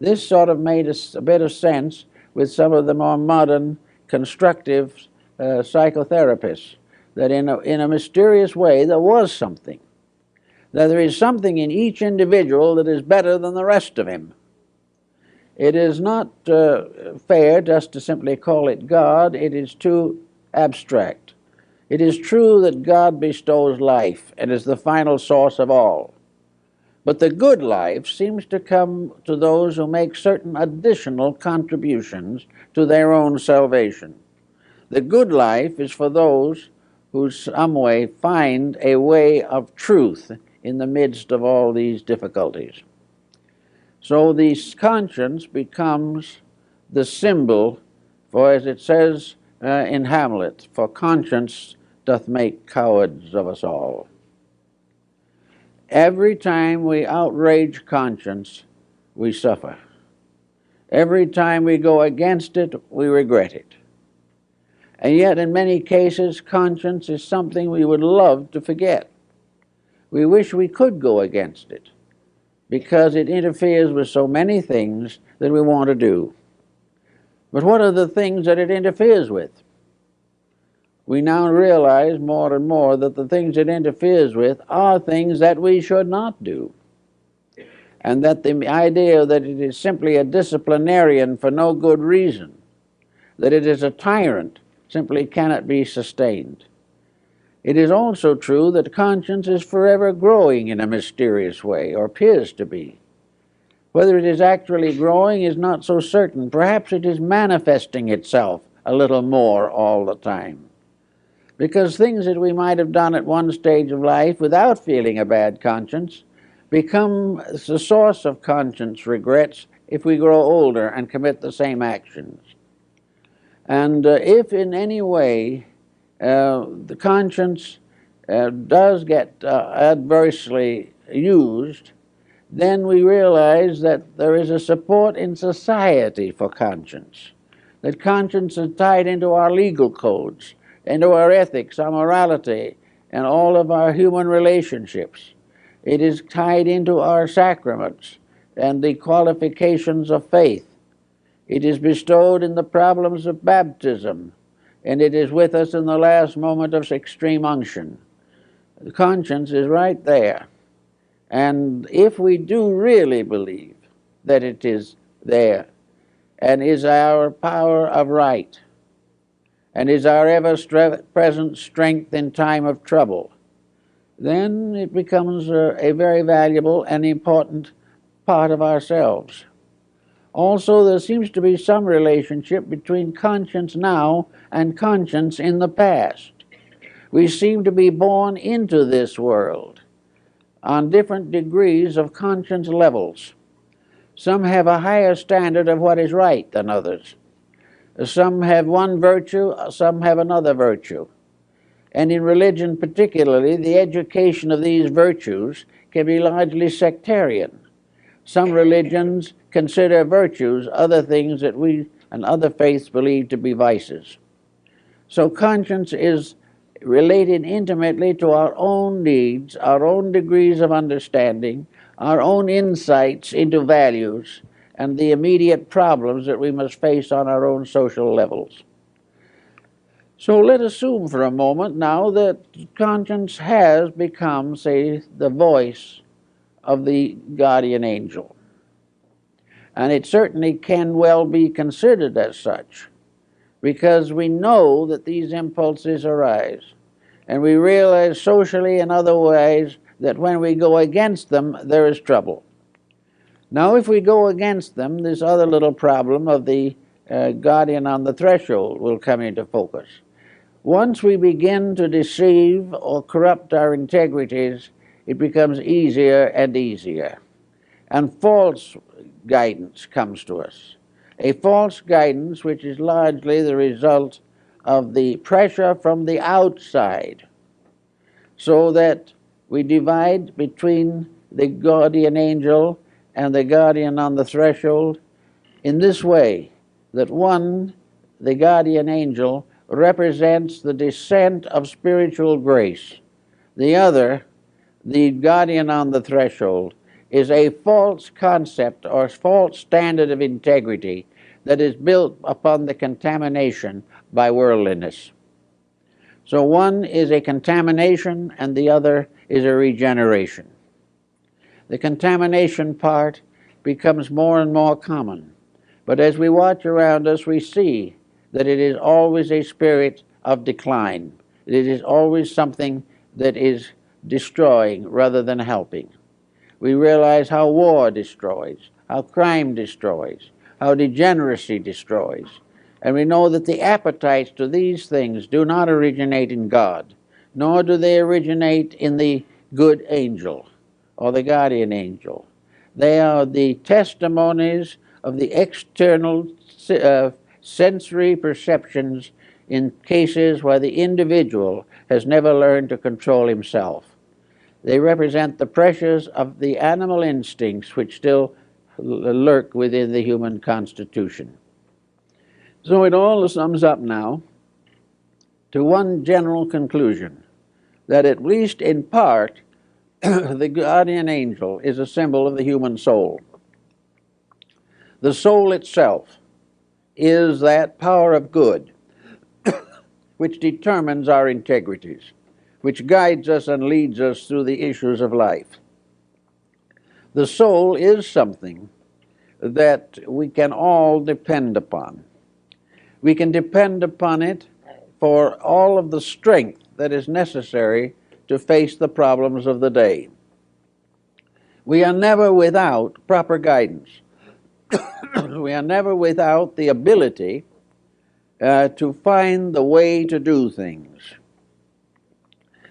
This sort of made a bit of sense with some of the more modern constructive psychotherapists that in a mysterious way there was something, that there is something in each individual that is better than the rest of him. It is not fair just to simply call it God. It is too abstract. It is true that God bestows life and is the final source of all. But the good life seems to come to those who make certain additional contributions to their own salvation. The good life is for those who some way find a way of truth in the midst of all these difficulties. So the conscience becomes the symbol for, as it says in Hamlet, for conscience doth make cowards of us all. Every time we outrage conscience, we suffer. Every time we go against it, we regret it. And yet, in many cases, conscience is something we would love to forget. We wish we could go against it, because it interferes with so many things that we want to do. But what are the things that it interferes with? We now realize more and more that the things it interferes with are things that we should not do. And that the idea that it is simply a disciplinarian for no good reason, that it is a tyrant, simply cannot be sustained. It is also true that conscience is forever growing in a mysterious way, or appears to be. Whether it is actually growing is not so certain. Perhaps it is manifesting itself a little more all the time. Because things that we might have done at one stage of life without feeling a bad conscience become the source of conscience regrets if we grow older and commit the same actions. And if in any way the conscience does get adversely used, then we realize that there is a support in society for conscience, that conscience is tied into our legal codes, into our ethics, our morality, and all of our human relationships. It is tied into our sacraments and the qualifications of faith. It is bestowed in the problems of baptism, and it is with us in the last moment of extreme unction. The conscience is right there. And if we do really believe that it is there, and is our power of right, and is our ever-present strength in time of trouble, then it becomes a very valuable and important part of ourselves. Also, there seems to be some relationship between conscience now and conscience in the past. We seem to be born into this world on different degrees of conscience levels. Some have a higher standard of what is right than others. Some have one virtue, some have another virtue. And in religion particularly, the education of these virtues can be largely sectarian. Some religions consider virtues other things that we and other faiths believe to be vices. So conscience is related intimately to our own needs, our own degrees of understanding, our own insights into values, and the immediate problems that we must face on our own social levels. So let us assume for a moment now that conscience has become, say, the voice of the guardian angel. And it certainly can well be considered as such, because we know that these impulses arise, and we realize socially and other ways that when we go against them, there is trouble. Now, if we go against them, this other little problem of the guardian on the threshold will come into focus. Once we begin to deceive or corrupt our integrities, it becomes easier and easier. And false guidance comes to us. A false guidance which is largely the result of the pressure from the outside, so that we divide between the guardian angel and the guardian on the threshold in this way, that one, the guardian angel, represents the descent of spiritual grace. The other, the guardian on the threshold, is a false concept or false standard of integrity that is built upon the contamination by worldliness. So one is a contamination and the other is a regeneration. The contamination part becomes more and more common. But as we watch around us, we see that it is always a spirit of decline. It is always something that is destroying rather than helping. We realize how war destroys, how crime destroys, how degeneracy destroys. And we know that the appetites to these things do not originate in God, nor do they originate in the good angel or the guardian angel. They are the testimonies of the external sensory perceptions in cases where the individual has never learned to control himself. They represent the pressures of the animal instincts which still lurk within the human constitution. So it all sums up now to one general conclusion, that at least in part, the guardian angel is a symbol of the human soul. The soul itself is that power of good which determines our integrities, which guides us and leads us through the issues of life. The soul is something that we can all depend upon. We can depend upon it for all of the strength that is necessary to face the problems of the day. We are never without proper guidance. We are never without the ability to find the way to do things.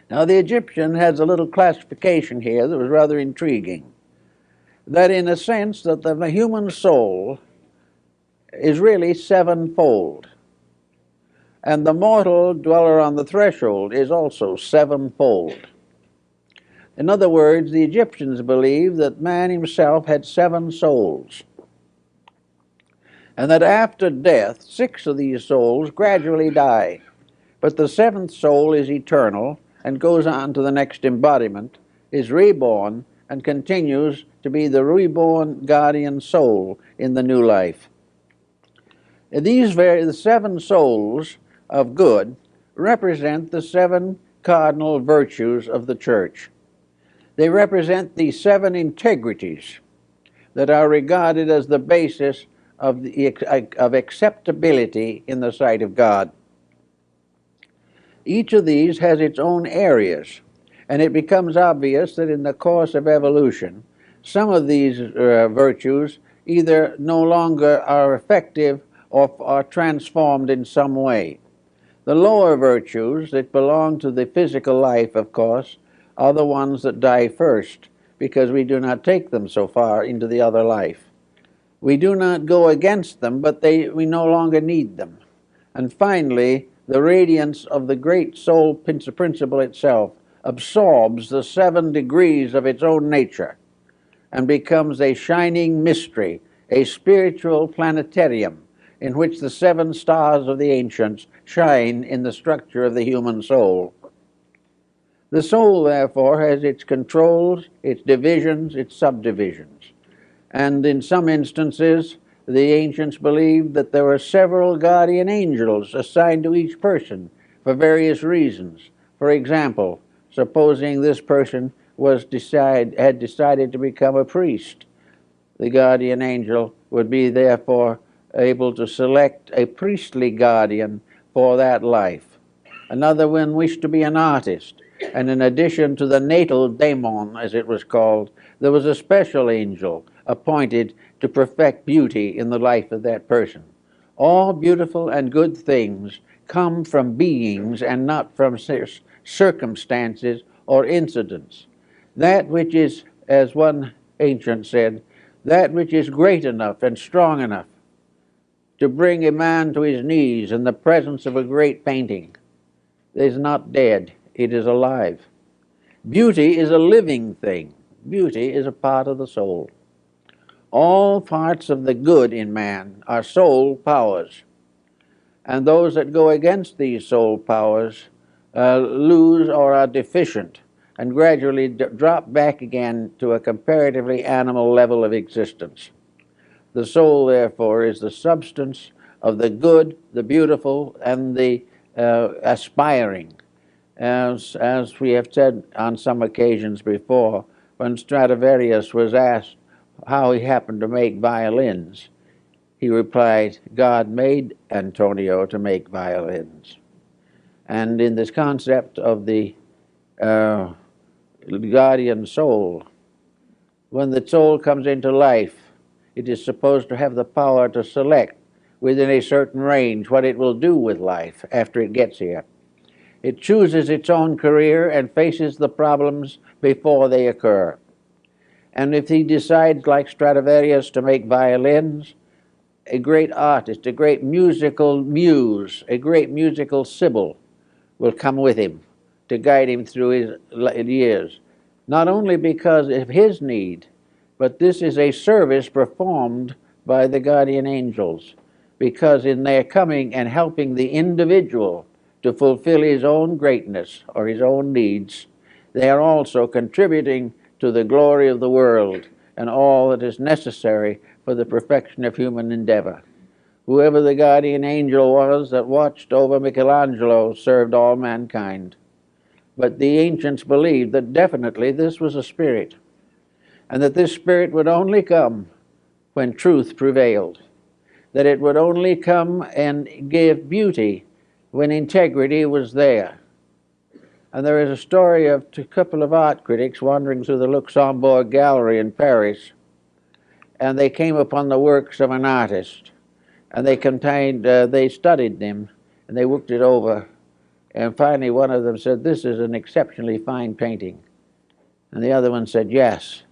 Now, the Egyptian has a little classification here that was rather intriguing, that in a sense that the human soul is really sevenfold, and the mortal dweller on the threshold is also sevenfold. In other words, the Egyptians believed that man himself had 7 souls, and that after death 6 of these souls gradually die, but the 7th soul is eternal and goes on to the next embodiment, is reborn, and continues to be the reborn guardian soul in the new life. The 7 souls of good represent the 7 cardinal virtues of the church. They represent the 7 integrities that are regarded as the basis of acceptability in the sight of God. Each of these has its own areas, and it becomes obvious that in the course of evolution, some of these virtues either no longer are effective or are transformed in some way. The lower virtues that belong to the physical life, of course, are the ones that die first, because we do not take them so far into the other life. We do not go against them, but we no longer need them. And finally, the radiance of the great soul principle itself absorbs the 7 degrees of its own nature and becomes a shining mystery, a spiritual planetarium in which the 7 stars of the ancients shine in the structure of the human soul. The soul, therefore, has its controls, its divisions, its subdivisions. And in some instances, the ancients believed that there were several guardian angels assigned to each person for various reasons. For example, supposing this person had decided to become a priest, the guardian angel would be therefore able to select a priestly guardian for that life. Another one wished to be an artist, and in addition to the natal daemon, as it was called, there was a special angel appointed to perfect beauty in the life of that person. All beautiful and good things come from beings and not from circumstances or incidents. That which is, as one ancient said, that which is great enough and strong enough to bring a man to his knees in the presence of a great painting is not dead, it is alive. Beauty is a living thing. Beauty is a part of the soul. All parts of the good in man are soul powers, and those that go against these soul powers lose or are deficient and gradually drop back again to a comparatively animal level of existence. The soul, therefore, is the substance of the good, the beautiful, and the aspiring. As we have said on some occasions before, when Stradivarius was asked how he happened to make violins, he replied, God made Antonio to make violins. And in this concept of the guardian soul, when the soul comes into life, it is supposed to have the power to select within a certain range what it will do with life after it gets here. It chooses its own career and faces the problems before they occur. And if he decides, like Stradivarius, to make violins, a great artist, a great musical muse, a great musical sibyl will come with him to guide him through his years. Not only because of his need, but this is a service performed by the guardian angels, because in their coming and helping the individual to fulfill his own greatness or his own needs, they are also contributing to the glory of the world and all that is necessary for the perfection of human endeavor. Whoever the guardian angel was that watched over Michelangelo served all mankind. But the ancients believed that definitely this was a spirit, and that this spirit would only come when truth prevailed, that it would only come and give beauty when integrity was there. And there is a story of a couple of art critics wandering through the Luxembourg Gallery in Paris, and they came upon the works of an artist, and they studied them, and they looked it over, and finally one of them said, "This is an exceptionally fine painting." And the other one said, "Yes,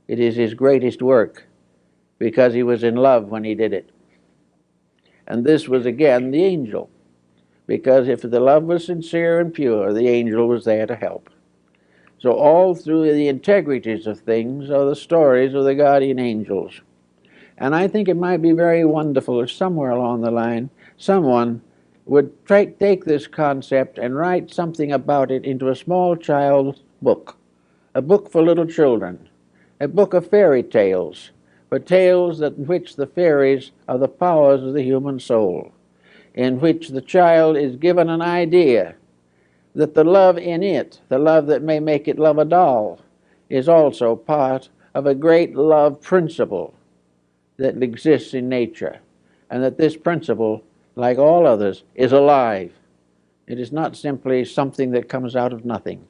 it is his greatest work, because he was in love when he did it." And this was again the angel, because if the love was sincere and pure, the angel was there to help. So all through the integrities of things are the stories of the guardian angels. And I think it might be very wonderful if somewhere along the line someone would take this concept and write something about it into a small child's book, a book for little children, a book of fairy tales, but tales in which the fairies are the powers of the human soul, in which the child is given an idea that the love in it, the love that may make it love a doll, is also part of a great love principle that exists in nature, and that this principle, like all others, is alive. It is not simply something that comes out of nothing.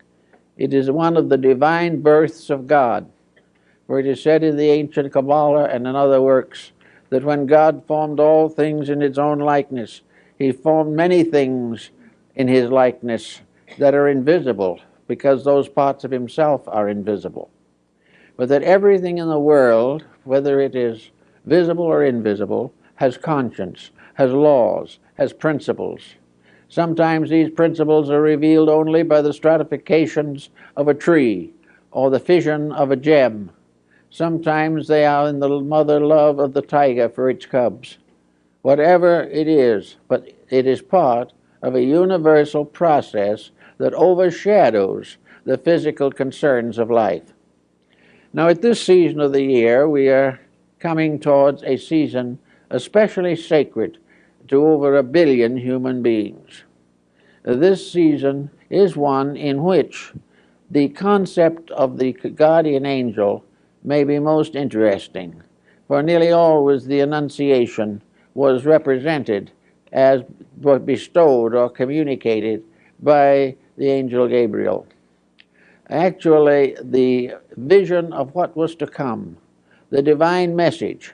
It is one of the divine births of God, for it is said in the ancient Kabbalah and in other works that when God formed all things in his own likeness, he formed many things in his likeness that are invisible, because those parts of himself are invisible. But that everything in the world, whether it is visible or invisible, has conscience, has laws, has principles. Sometimes these principles are revealed only by the stratifications of a tree or the fission of a gem. Sometimes they are in the mother love of the tiger for its cubs. Whatever it is, but it is part of a universal process that overshadows the physical concerns of life. Now, at this season of the year, we are coming towards a season especially sacred to over 1 billion human beings. This season is one in which the concept of the guardian angel may be most interesting, for nearly always the Annunciation was represented as bestowed or communicated by the angel Gabriel. Actually, the vision of what was to come, the divine message,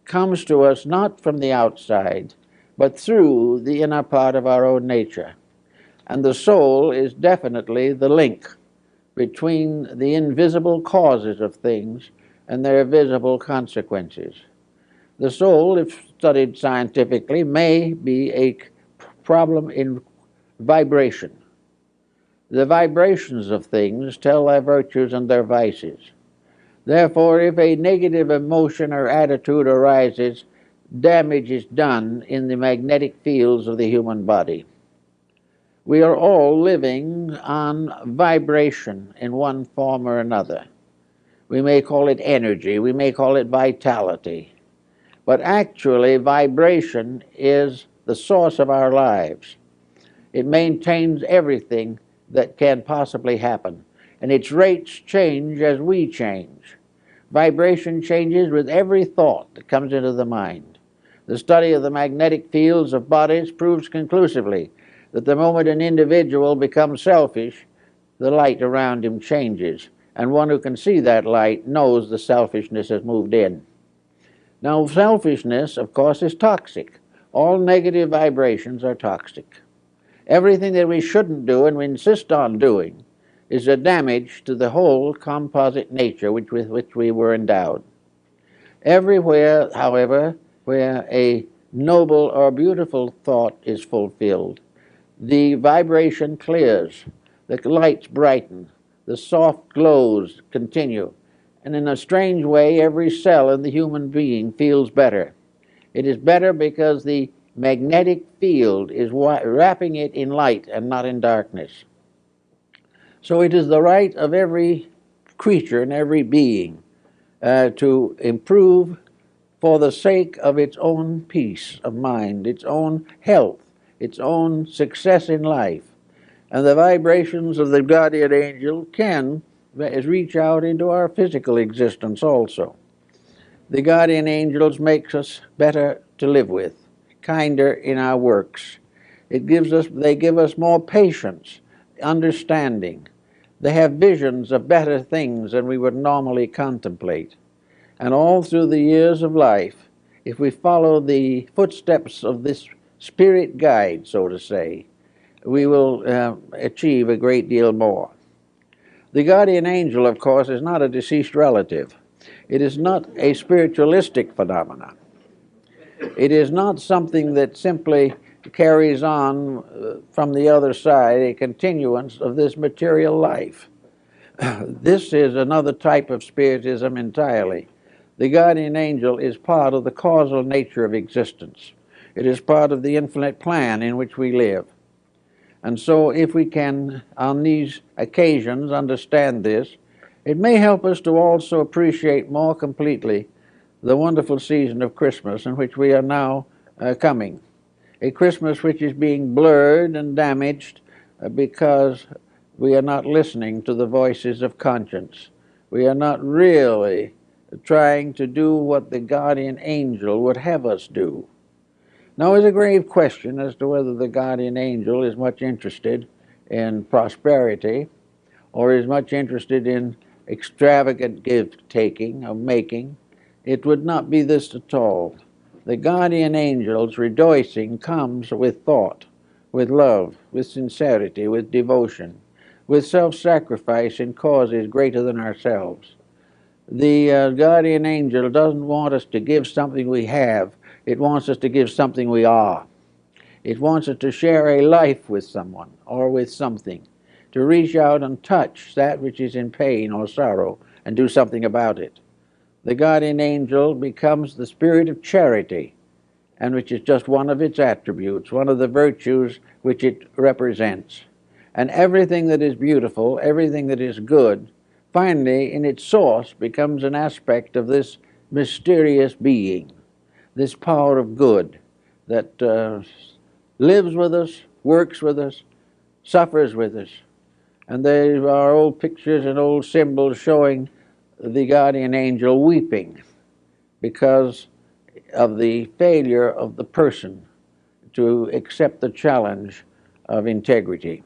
comes to us not from the outside, but through the inner part of our own nature. And the soul is definitely the link between the invisible causes of things and their visible consequences. The soul, if studied scientifically, may be a problem in vibration. The vibrations of things tell their virtues and their vices. Therefore, if a negative emotion or attitude arises, damage is done in the magnetic fields of the human body. We are all living on vibration in one form or another. We may call it energy, we may call it vitality, but actually vibration is the source of our lives. It maintains everything that can possibly happen. And its rates change as we change. Vibration changes with every thought that comes into the mind. The study of the magnetic fields of bodies proves conclusively that the moment an individual becomes selfish, the light around him changes, and one who can see that light knows the selfishness has moved in. Now, selfishness, of course, is toxic. All negative vibrations are toxic. Everything that we shouldn't do and we insist on doing is a damage to the whole composite nature with which we were endowed. Everywhere, however, where a noble or beautiful thought is fulfilled, the vibration clears, the lights brighten, the soft glows continue, and in a strange way, every cell in the human being feels better. It is better because the magnetic field is wrapping it in light and not in darkness. So it is the right of every creature and every being to improve for the sake of its own peace of mind, its own health, its own success in life. And the vibrations of the guardian angel can reach out into our physical existence also. The guardian angels make us better to live with, kinder in our works. They give us more patience, understanding. They have visions of better things than we would normally contemplate. And all through the years of life, if we follow the footsteps of this spirit guide, so to say, we will achieve a great deal more. The guardian angel, of course, is not a deceased relative. It is not a spiritualistic phenomenon. It is not something that simply carries on from the other side, a continuance of this material life. This is another type of spiritism entirely. The guardian angel is part of the causal nature of existence. It is part of the infinite plan in which we live. And so if we can, on these occasions, understand this, it may help us to also appreciate more completely the wonderful season of Christmas in which we are now coming. A Christmas which is being blurred and damaged because we are not listening to the voices of conscience. We are not really trying to do what the guardian angel would have us do. Now, there's a grave question as to whether the guardian angel is much interested in prosperity or is much interested in extravagant gift-taking or making. It would not be this at all. The guardian angel's rejoicing comes with thought, with love, with sincerity, with devotion, with self-sacrifice in causes greater than ourselves. The guardian angel doesn't want us to give something we have. It wants us to give something we are. It wants us to share a life with someone or with something, to reach out and touch that which is in pain or sorrow and do something about it. The guardian angel becomes the spirit of charity, and which is just one of its attributes, one of the virtues which it represents. And everything that is beautiful, everything that is good, finally in its source becomes an aspect of this mysterious being, this power of good that lives with us, works with us, suffers with us. And there are old pictures and old symbols showing the guardian angel weeping because of the failure of the person to accept the challenge of integrity.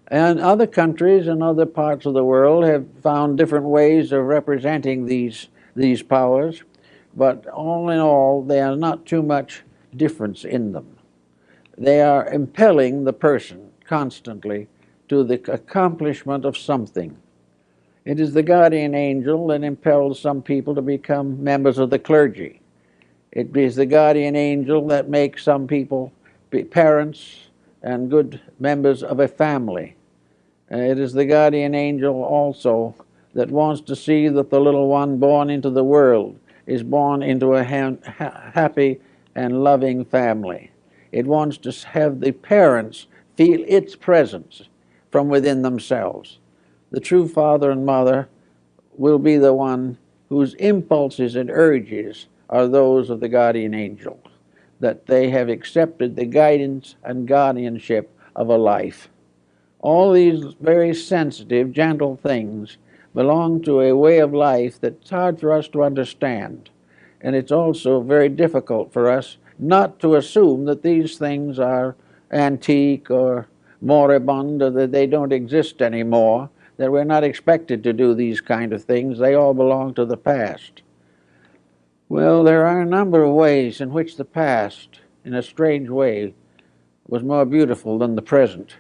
And other countries and other parts of the world have found different ways of representing these powers, but all in all, there is not too much difference in them. They are impelling the person constantly to the accomplishment of something. It is the guardian angel that impels some people to become members of the clergy. It is the guardian angel that makes some people be parents and good members of a family. It is the guardian angel also that wants to see that the little one born into the world is born into a happy and loving family. It wants to have the parents feel its presence from within themselves. The true father and mother will be the one whose impulses and urges are those of the guardian angel, that they have accepted the guidance and guardianship of a life. All these very sensitive, gentle things belong to a way of life that's hard for us to understand. And it's also very difficult for us not to assume that these things are antique or moribund, or that they don't exist anymore, that we're not expected to do these kind of things. They all belong to the past. Well, there are a number of ways in which the past, in a strange way, was more beautiful than the present.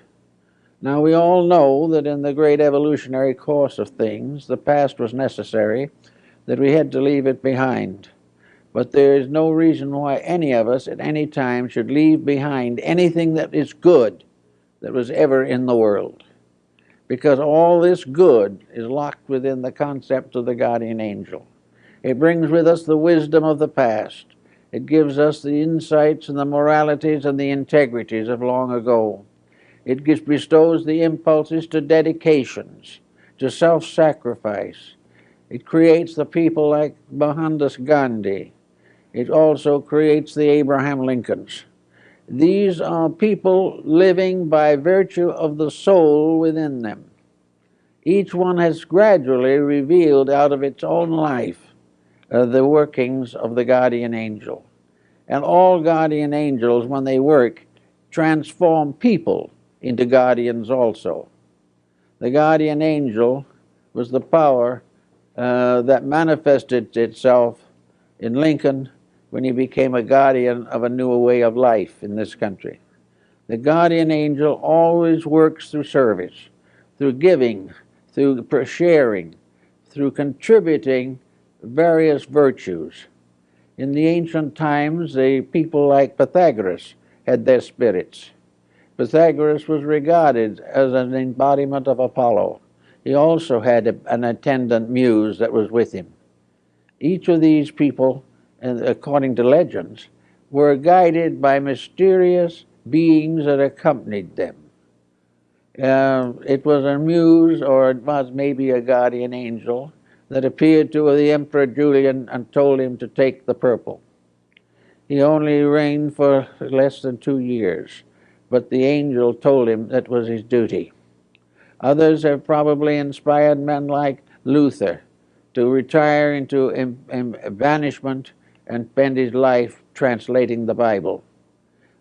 Now, we all know that in the great evolutionary course of things, the past was necessary, that we had to leave it behind. But there is no reason why any of us at any time should leave behind anything that is good that was ever in the world. Because all this good is locked within the concept of the guardian angel. It brings with us the wisdom of the past. It gives us the insights and the moralities and the integrities of long ago. It bestows the impulses to dedications, to self-sacrifice. It creates the people like Mohandas Gandhi. It also creates the Abraham Lincolns. These are people living by virtue of the soul within them. Each one has gradually revealed out of its own life the workings of the guardian angel. And all guardian angels, when they work, transform people into guardians also. The guardian angel was the power that manifested itself in Lincoln when he became a guardian of a new way of life in this country. The guardian angel always works through service, through giving, through sharing, through contributing various virtues. In the ancient times, the people like Pythagoras had their spirits. Pythagoras was regarded as an embodiment of Apollo. He also had an attendant muse that was with him. Each of these people, according to legends, were guided by mysterious beings that accompanied them. It was a muse, or it was maybe a guardian angel, that appeared to the Emperor Julian and told him to take the purple. He only reigned for less than 2 years, but the angel told him that was his duty. Others have probably inspired men like Luther to retire into banishment and spend his life translating the Bible.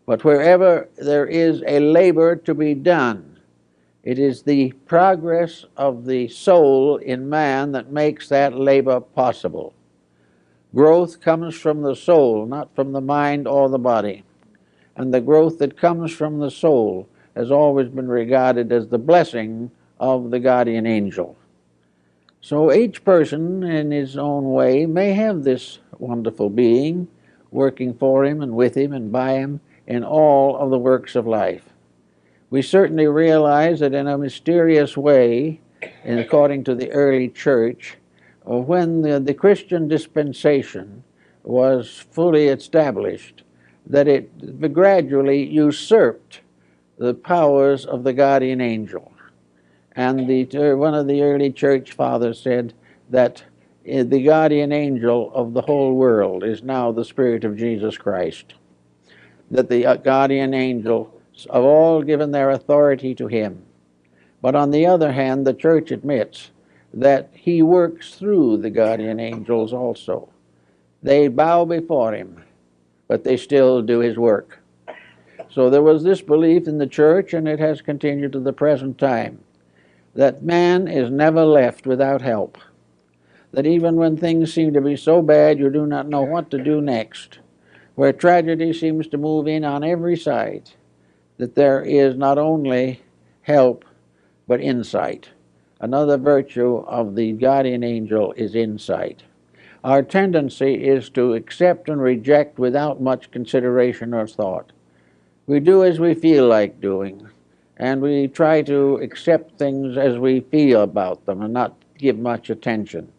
But wherever there is a labor to be done, it is the progress of the soul in man that makes that labor possible. Growth comes from the soul, not from the mind or the body. And the growth that comes from the soul has always been regarded as the blessing of the guardian angel. So each person in his own way may have this wonderful being working for him and with him and by him in all of the works of life. We certainly realize that in a mysterious way, and according to the early church, when the Christian dispensation was fully established, that it gradually usurped the powers of the guardian angel. And one of the early church fathers said that the guardian angel of the whole world is now the Spirit of Jesus Christ. That the guardian angels have all given their authority to him. But on the other hand, the church admits that he works through the guardian angels also. They bow before him, but they still do his work. So there was this belief in the church, and it has continued to the present time, that man is never left without help. That even when things seem to be so bad you do not know what to do next, where tragedy seems to move in on every side, that there is not only help, but insight. Another virtue of the guardian angel is insight. Our tendency is to accept and reject without much consideration or thought. We do as we feel like doing, and we try to accept things as we feel about them and not give much attention.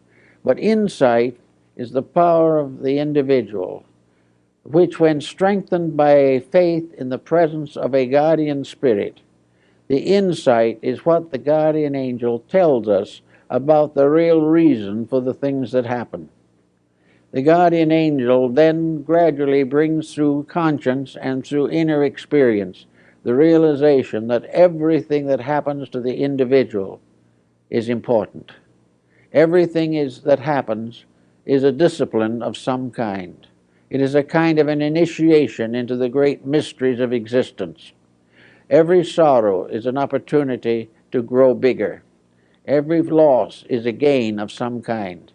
But insight is the power of the individual, which when strengthened by a faith in the presence of a guardian spirit, the insight is what the guardian angel tells us about the real reason for the things that happen. The guardian angel then gradually brings through conscience and through inner experience the realization that everything that happens to the individual is important. Everything that happens is a discipline of some kind. It is a kind of an initiation into the great mysteries of existence. Every sorrow is an opportunity to grow bigger. Every loss is a gain of some kind.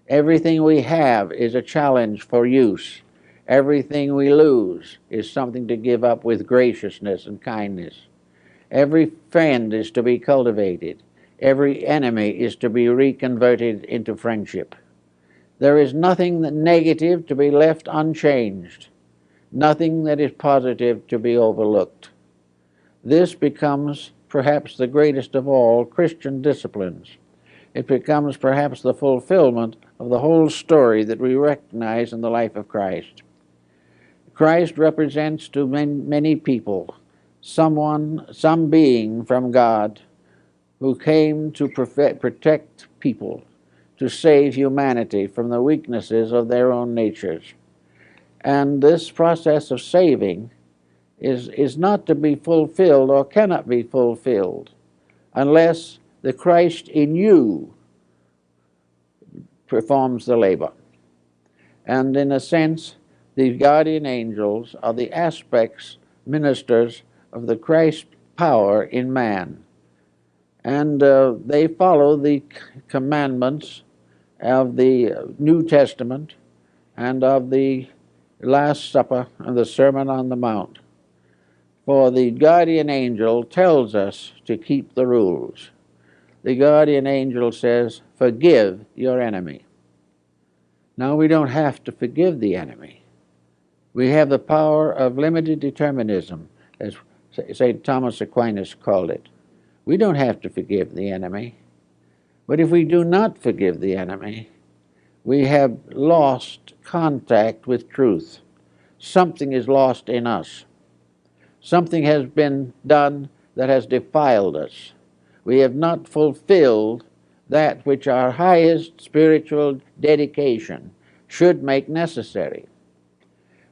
Everything we have is a challenge for use. Everything we lose is something to give up with graciousness and kindness. Every friend is to be cultivated. Every enemy is to be reconverted into friendship. There is nothing negative to be left unchanged, nothing that is positive to be overlooked. This becomes perhaps the greatest of all Christian disciplines. It becomes perhaps the fulfillment of the whole story that we recognize in the life of Christ. Christ represents to many people some being from God who came to protect people, to save humanity from the weaknesses of their own natures. And this process of saving is not to be fulfilled or cannot be fulfilled unless the Christ in you performs the labor. And in a sense, the guardian angels are the aspects, ministers of the Christ power in man. And they follow the commandments of the New Testament and of the Last Supper and the Sermon on the Mount. For the guardian angel tells us to keep the rules. The guardian angel says, forgive your enemy. Now, we don't have to forgive the enemy. We have the power of limited determinism, as St. Thomas Aquinas called it. We don't have to forgive the enemy. But if we do not forgive the enemy, we have lost contact with truth. Something is lost in us. Something has been done that has defiled us. We have not fulfilled that which our highest spiritual dedication should make necessary.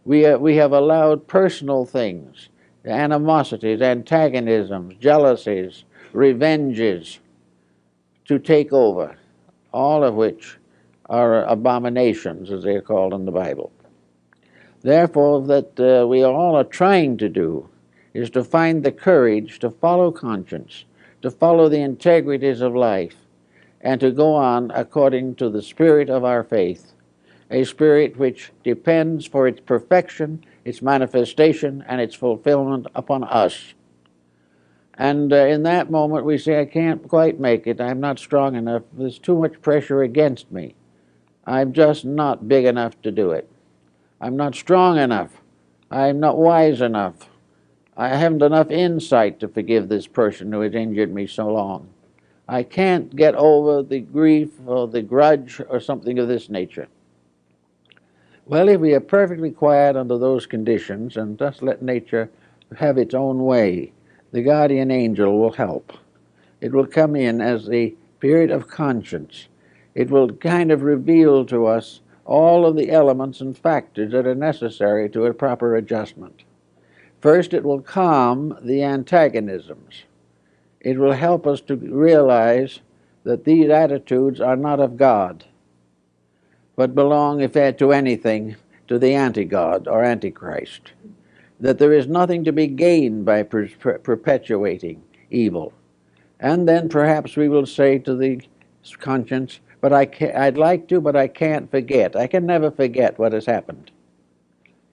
We have allowed personal things, animosities, antagonisms, jealousies, revenges to take over, all of which are abominations, as they're called in the Bible. Therefore, that we all are trying to do is to find the courage to follow conscience, to follow the integrities of life, and to go on according to the spirit of our faith, a spirit which depends for its perfection, its manifestation, and its fulfillment upon us. And in that moment we say, I can't quite make it, I'm not strong enough, there's too much pressure against me. I'm just not big enough to do it. I'm not strong enough. I'm not wise enough. I haven't enough insight to forgive this person who has injured me so long. I can't get over the grief or the grudge or something of this nature. Well, if we are perfectly quiet under those conditions and just let nature have its own way, the guardian angel will help. It will come in as the spirit of conscience. It will kind of reveal to us all of the elements and factors that are necessary to a proper adjustment. First, it will calm the antagonisms. It will help us to realize that these attitudes are not of God, but belong, if to anything, to the anti-God or antichrist. That there is nothing to be gained by perpetuating evil. And then perhaps we will say to the conscience, but I'd like to, but I can't forget. I can never forget what has happened.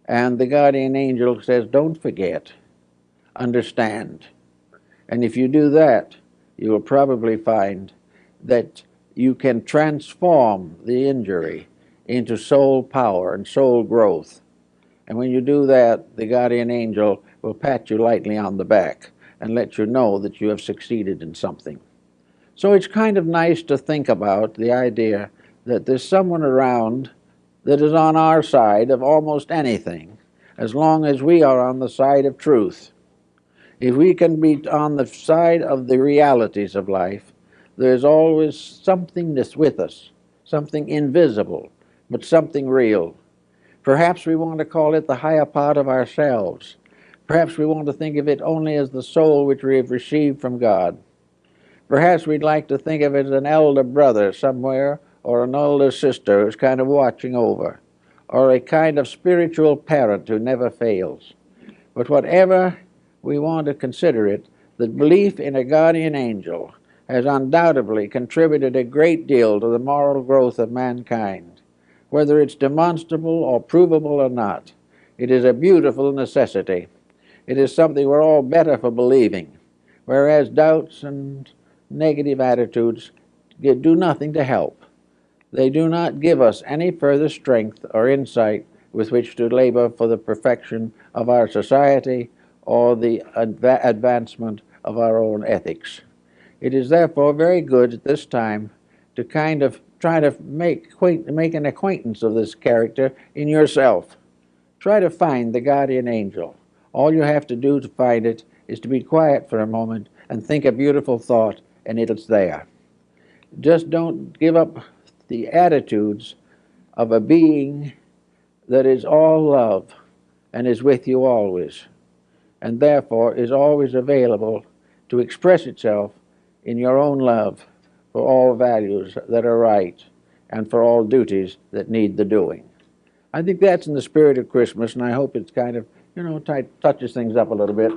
And the guardian angel says, don't forget, understand. And if you do that, you will probably find that you can transform the injury into soul power and soul growth. And when you do that, the guardian angel will pat you lightly on the back and let you know that you have succeeded in something. So it's kind of nice to think about the idea that there's someone around that is on our side of almost anything, as long as we are on the side of truth. If we can be on the side of the realities of life, there's always something that's with us, something invisible, but something real. Perhaps we want to call it the higher part of ourselves. Perhaps we want to think of it only as the soul which we have received from God. Perhaps we'd like to think of it as an elder brother somewhere, or an older sister who's kind of watching over, or a kind of spiritual parent who never fails. But whatever we want to consider it, the belief in a guardian angel has undoubtedly contributed a great deal to the moral growth of mankind. Whether it's demonstrable or provable or not, it is a beautiful necessity. It is something we're all better for believing, whereas doubts and negative attitudes do nothing to help. They do not give us any further strength or insight with which to labor for the perfection of our society or the advancement of our own ethics. It is therefore very good at this time to kind of try to make an acquaintance of this character in yourself. Try to find the guardian angel. All you have to do to find it is to be quiet for a moment and think a beautiful thought, and it's there. Just don't give up the attitudes of a being that is all love and is with you always, and therefore is always available to express itself in your own love for all values that are right and for all duties that need the doing. I think that's in the spirit of Christmas, and I hope it's kind of, touches things up a little bit.